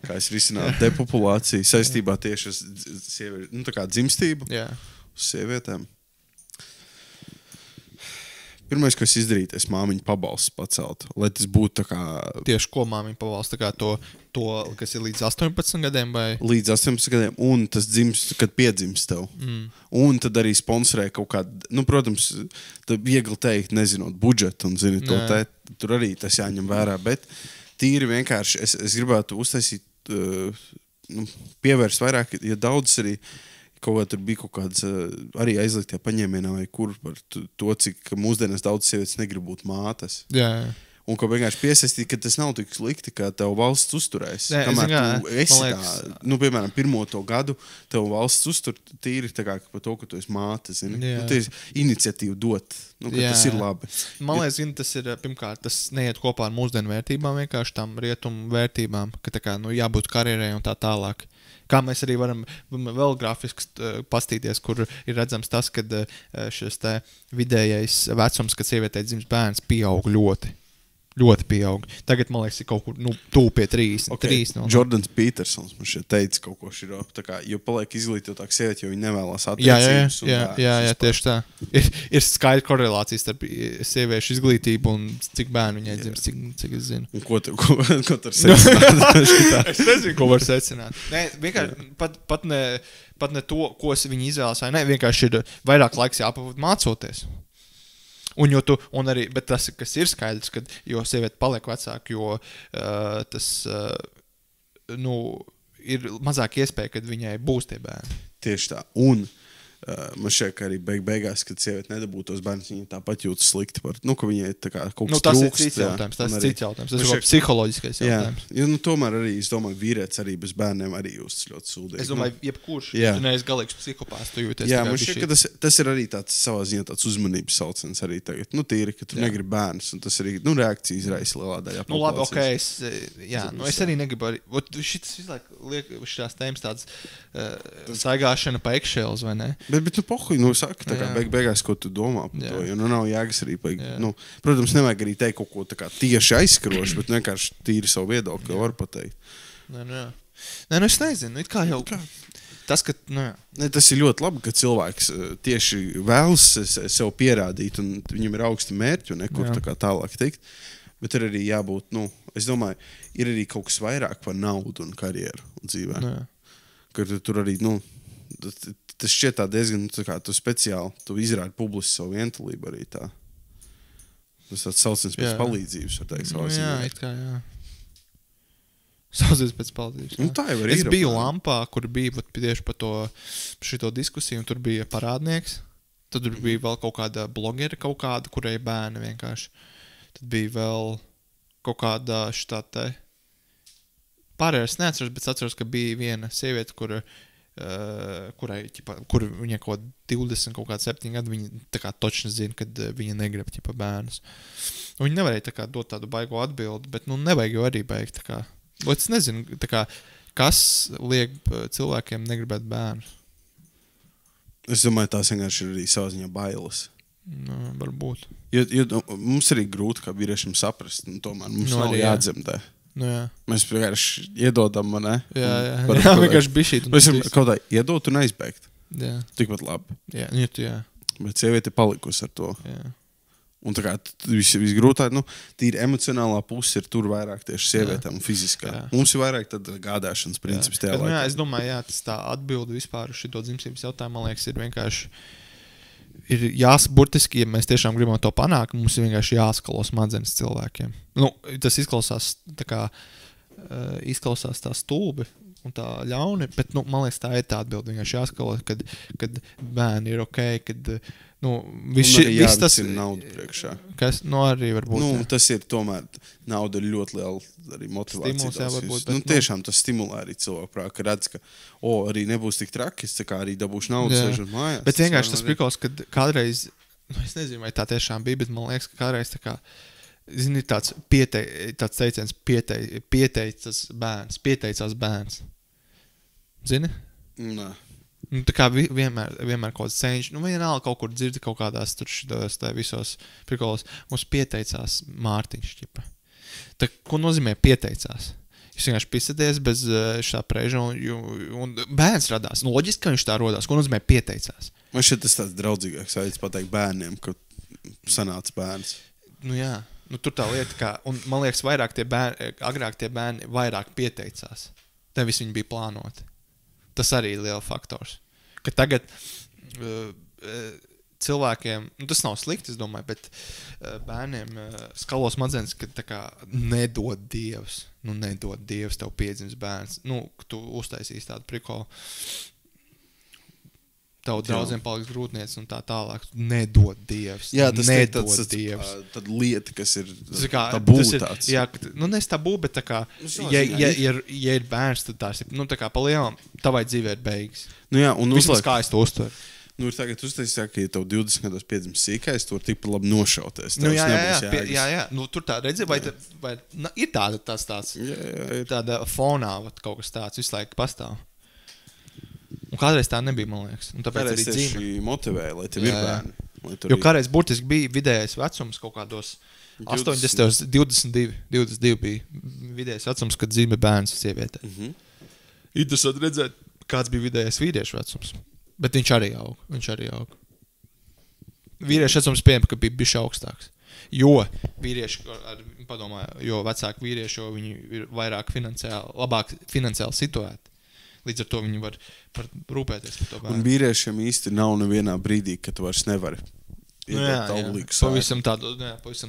Kā es risinātu depopulāciju saistībā tieši ar sieviešu, nu tā kā dzimstību uz sievietēm? Pirmais, ko es izdarītu, es māmiņu pabalstu pacelt, lai tas būtu tā kā... Tieši ko māmiņu pabalstu, tā kā to, kas ir līdz 18 gadiem vai... Līdz 18 gadiem, un tas dzimst, kad piedzimst tev. Un tad arī sponsorē kaut kādu, nu, protams, tad viegli teikt, nezinot budžetu, un zini, to tur arī tas jāņem vērā, bet tīri vienkārši, es gribētu uztaisīt, pievērst vairāk, ja daudz arī... Kaut kā tur bija kaut kāds arī aizliegtie paņēmienā vai kur par to, cik mūsdienās daudz sievietes negrib būt mātes. Jā. Un ko vienkārši piesaistīt, ka tas nav tik slikti, ka tev valsts uzturēs. Kamēr tu esi tā, nu, piemēram, pirmo to gadu, tev valsts uztur tīri tā kā par to, ka tu esi māte, zini. Nu, tu esi iniciatīvu dot, nu, ka tas ir labi. Man liekas, zini, tas ir, pirmkārt, tas neiet kopā ar mūsdienu vērtībām, vienkārši tām rietumu vērtībām, ka tā kā, nu, jābūt karjerai un tā tālāk. Kā mēs arī varam vēl grafiski pastīties, kur ir redzams tas, ka šis te vidējais vecums, kad sievietei dzimst bērns, pieaug ļoti. Ļoti pieaug. Tagad, man liekas, ir kaut kur tūp pie 30. Okay. Jordans Petersons man šeit teica kaut ko širo. Tā kā, jo paliek izglītotāk sievieti, jo viņi nevēlas attiecības. Jā, tieši tā. Ir skaidra korelācija starp sieviešu izglītību un cik bērnu viņai dzimst, cik es zinu. Un ko tur secināt? Es nezinu, ko var secināt. Nē, vienkārši pat ne to, ko viņi izvēlas, vai ne, vienkārši ir vairāk laiks jāpavūt mācoties. Un arī, bet tas, kas ir skaidrs, kad jo sieviete paliek vecāka, jo tas, ir mazāk iespēja, kad viņai būs tie bērni. Tieši tā. Un man šķiet, ka arī beigās, kad sieviete nedabū tos bērnus, viņa tāpat jūtas slikti par, ka viņai tā kā kaut kas tas trūkst. Tas ir cits jautājums. Tas ir psiholoģiskais jautājums. Jā, tomēr arī, es domāju, vīrietis arī bez bērniem arī jūtas ļoti sūdīgi. Es domāju, jebkurš, ja tu neesi galīgs psihopāts, tu jūties. Jā, man šķiet, ka tas ir arī tāds savā ziņā tāds uzmanības sauciens arī tagad. Tīri, ka tu negribi bērnus, un tas arī, reakcija izraisa lielā daļā populācijas. Labi, es arī negribu arī, šitas vislāk liek šitās tēmas tāds saigāšana pa eggshells, vai ne? Bet pohuj, saka, tā kā beigās, ko tu domā par to, jo nav jēgas arī, protams, nevajag arī teikt kaut ko tā kā tieši aizskaroši, bet vienkārši tīri savu viedokli var pateikt. Nē, es nezinu, it kā jau tas, ka, tas ir ļoti labi, ka cilvēks tieši vēlas sev pierādīt, un viņam ir augsti mērķi un nekur tā kā tālāk tikt, bet ir arī jābūt, es domāju, ir arī kaut kas vairāk par naudu un karjeru un dzīvē. Ka tur arī, tas šķiet tā diezgan, tā kā tu speciāli, tu izrādi publiski savu vientulību arī tā. Tas tāds sauciens pēc palīdzības, var teikt, savā ziņā. Jā, it kā, jā. Sauciens pēc palīdzības. Tā jau ir. Es biju Lampā, kur bija tieši par šito diskusiju, un tur bija parādnieks. Tad tur bija vēl kaut kāda blogera kurai bērni vienkārši. Tad bija vēl kaut kāda šitā te... Pārējais neatceros, bet atceros, ka bija viena sieviete, kur viņai kaut 20, kaut kāds 7 gadu, viņa tā kā točni zina, kad viņa negrib bērnus. Un viņa nevarēja tā kā dot tādu baigo atbildi, bet nevajag jau arī beigt. Tā kā. Bet es nezinu, tā kā, kas liek cilvēkiem negribēt bērnus. Es domāju, tās vienkārši ir arī savā ziņā bailes. Varbūt. Jo mums arī grūti kā vīriešiem saprast, tomēr mums nav jādzemdē. Nu, jā. Mēs vienkārši iedodam, ne? Jā, vienkārši bišķīt. Mēs varam kaut kā iedot un aizbēgt. Jā. Tikpat labi. Jā. Bet sieviete palikusi ar to. Jā. Un tā kā visgrūtāk, tīri emocionālā puse ir tur vairāk tieši sievietēm un fiziskā. Jā. Mums ir vairāk tad gādāšanas princips tajā laikā. Es domāju, tas tā atbilde vispār uz šito dzimstības jautājumu, man liekas, ir vienkārši burtiski, ja mēs tiešām gribam to panākt, mums ir vienkārši jāskalo smadzenes cilvēkiem. Tas izklausās tā stulbi un tā ļauni, bet, man liekas, tā ir tā atbilde. Vienkārši jāskalo, kad bērni ir ok, kad, viss tas ir nauda priekšā. Kas, arī varbūt. Tas ir tomēr, nauda ir ļoti liela arī motivācija. Stimuls, tiešām tas stimulē arī cilvēku prāt, ka redz, ka, arī nebūs tik traki, es arī dabūšu naudu sēžot mājās. Bet vienkārši tas prikals, kad kādreiz, es nezinu, vai tā tiešām bija, bet man liekas, ka kādreiz tā kā, zini, tāds teiciens pieteicās bērns. Zini? Nē. Tā kā vienmēr kaut kāds cenš, vienalga kaut kur dzirdi kaut kādās tur šitos visos prikolos, mums pieteicās Mārtiņš, ķipa. Tā, ko nozīmē pieteicās? Jūs vienkārši pisaties bez šā preža un bērns radās. Loģiski, ka viņš tā rodās. Ko nozīmē pieteicās? Man šeit tas tāds draudzīgāks veids pateikt bērniem, ka sanāca bērns. Jā. Tur tā lieta, kā, un man liekas, agrāk tie bērni vairāk pieteicās. Nevis viņi bija plānoti. Tas arī ir liela faktors. Ka tagad cilvēkiem, tas nav slikti, es domāju, bet bērniem skalo smadzenes, ka tā kā nedod Dievs. Nedod Dievs tev piedzims bērns. Ka tu uztaisīsi tādu prikolu. Tavu draudziem paliks grūtniec un tā tālāk. Nedod Dievs. Jā, tas nedod Dievs. Tad lieta, kas ir tabū tāds. Jā, nes tabū, bet tā kā, ja ir bērns, tad tās ir, tā kā pa lielam, tavai dzīvē ir beigas. Jā, un vismaz kā es to uztveru. Ir tagad uztaisīt, ka, ja tev 20 gados piedzims sīkais, tu vari tikpat labi nošauties. Jā. Tur tā redzi, vai ir tāds jā. Tāda fonā, kaut kas tāds visu laiku pastāv. Un kādreiz tā nebija, man liekas. Un tāpēc arī tieši motivēja, lai tev ir bērni. Jo kādreiz burtiski bija vidējais vecums kaut kādos 80, 22 bija vidējais vecums, kad dzīve bērns sievietē. Interesanti redzēt, kāds bija vidējais vīriešu vecums. Bet viņš arī aug. Vīriešu vecums pieņem, ka bija bišķi augstāks. Jo vīrieši, jo vecāki vīrieši, jo viņi ir vairāk labāk finansiāli situēti. Līdz ar to viņi var rūpēties par to bērnu. Un vīriešiem īsti nav nevienā brīdī, kad tu vairs nevari. Pavisam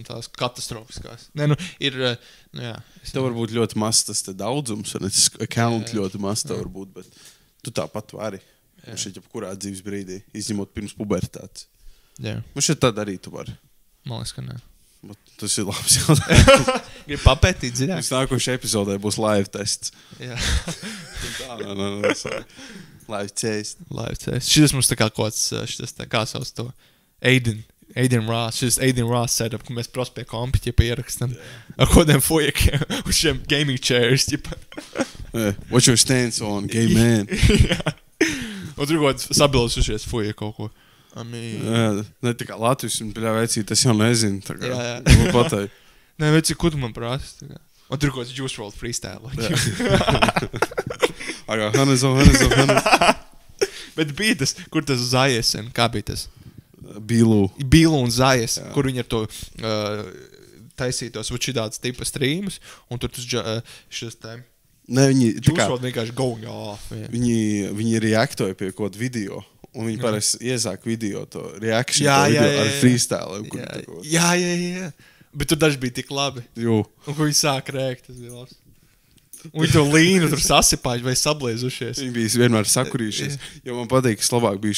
tās katastrofiskās. Tev var būt ļoti maz tas daudzums, un tas account ļoti maz tev var būt, bet tu tāpat vari. Man šeit jebkurā dzīves brīdī, izņemot pirms pubertātes. Man šeit tad arī tu vari. Man liekas, ka nē. Tas ir labs jautājums. Gribu papētīt dziļāk. Nākošajā epizodē būs live tests. Jā. Live test. Šis mums tā kā kāds, kā sauc to, Aiden Ross. Šis Aiden Ross setup, ko mēs pros pie kompi ierakstam. Ar kodiem fojekiem uz šiem gaming chairs. What's your stance on gay man? Un tur kaut sabildes uz šies fojek kaut ko. Ne tā kā Latvijas un vecī, tas jau nezinu. Nē, vecī, ko tu man prasi? Un tur kaut kāds Juice WRLD freestyle. Hannes. Bet bija tas, kur tas Zajies, kā bija tas? Bīlu un Zajies, kur viņi ar to taisītos šitāds tipa streamus, un tur tas šis tēm. Ne, Juice WRLD vienkārši going off. Viņi reaktoja pie kaut video. Un viņi parasti iesāk video to reaction ar freestyle. Jā. Bet tur daži bija tik labi. Jū. Un ko viņi sāk rēkt, tas bija labs. Un viņi to līnu tur sasipājuši vai sablēzušies. Viņi bija vienmēr sakurījušies. Jo man patīk, ka Slovāk bija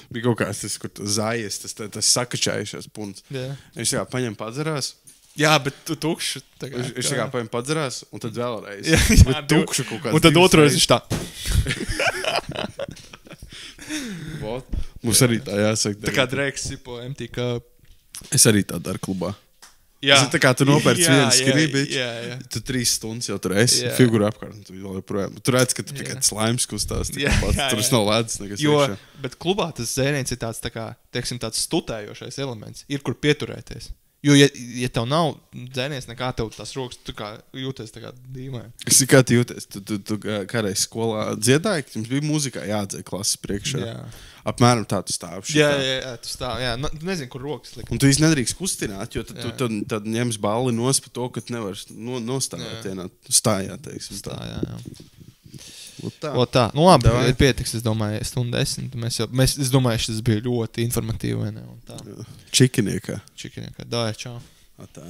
bija kaut kāds tas, kur tu Zajies, tas sakačājušies punkts. Viņš tā kā paņem padzerās. Jā, bet tu tukšu. Viņš tā kā paņem padzerās, un tad vēlreiz. Jā, tukšu kaut kāds. Un tad otrais viņš tā. Mums arī tā jāsaka. Tā kā Drakes sipo MTK. Es arī tā daru klubā. Jā. Tā kā tu nopērci vienu skribiņu, jā. tu 3 stundas jau tur esi, figūra apkārt, tu vēl joprojām. Tu redz, ka tu tikai slimes kustās, tur es nav lēdz nekas iekšā. Bet klubā tas zēriens ir tāds, tā kā, teiksim, tāds stutējošais elements. Ir, kur pieturēties. Jo, ja tev nav dzēnies nekā, tev tās rokas, tu kā jūties tā kā dīmē. Es kā tu jūties, tu kādreiz skolā dziedāji, ka jums bija mūzikā jādzē klases priekšā. Jā. Apmēram tā tu stāv. Jā, tu stāv, jā. Nu, tu nezini, kur rokas likt. Un tu īsti nedrīkst kustināt, jo tad ņems balli nos par to, ka tu nevari nostājāt vienā stājā, teiksim. Tā, jā. O tā. Nu labi, ir pietiks, es domāju, 1:10. Es domāju, šis bija ļoti informatīvi. Čikiniekā. Dāja, čau. Tā.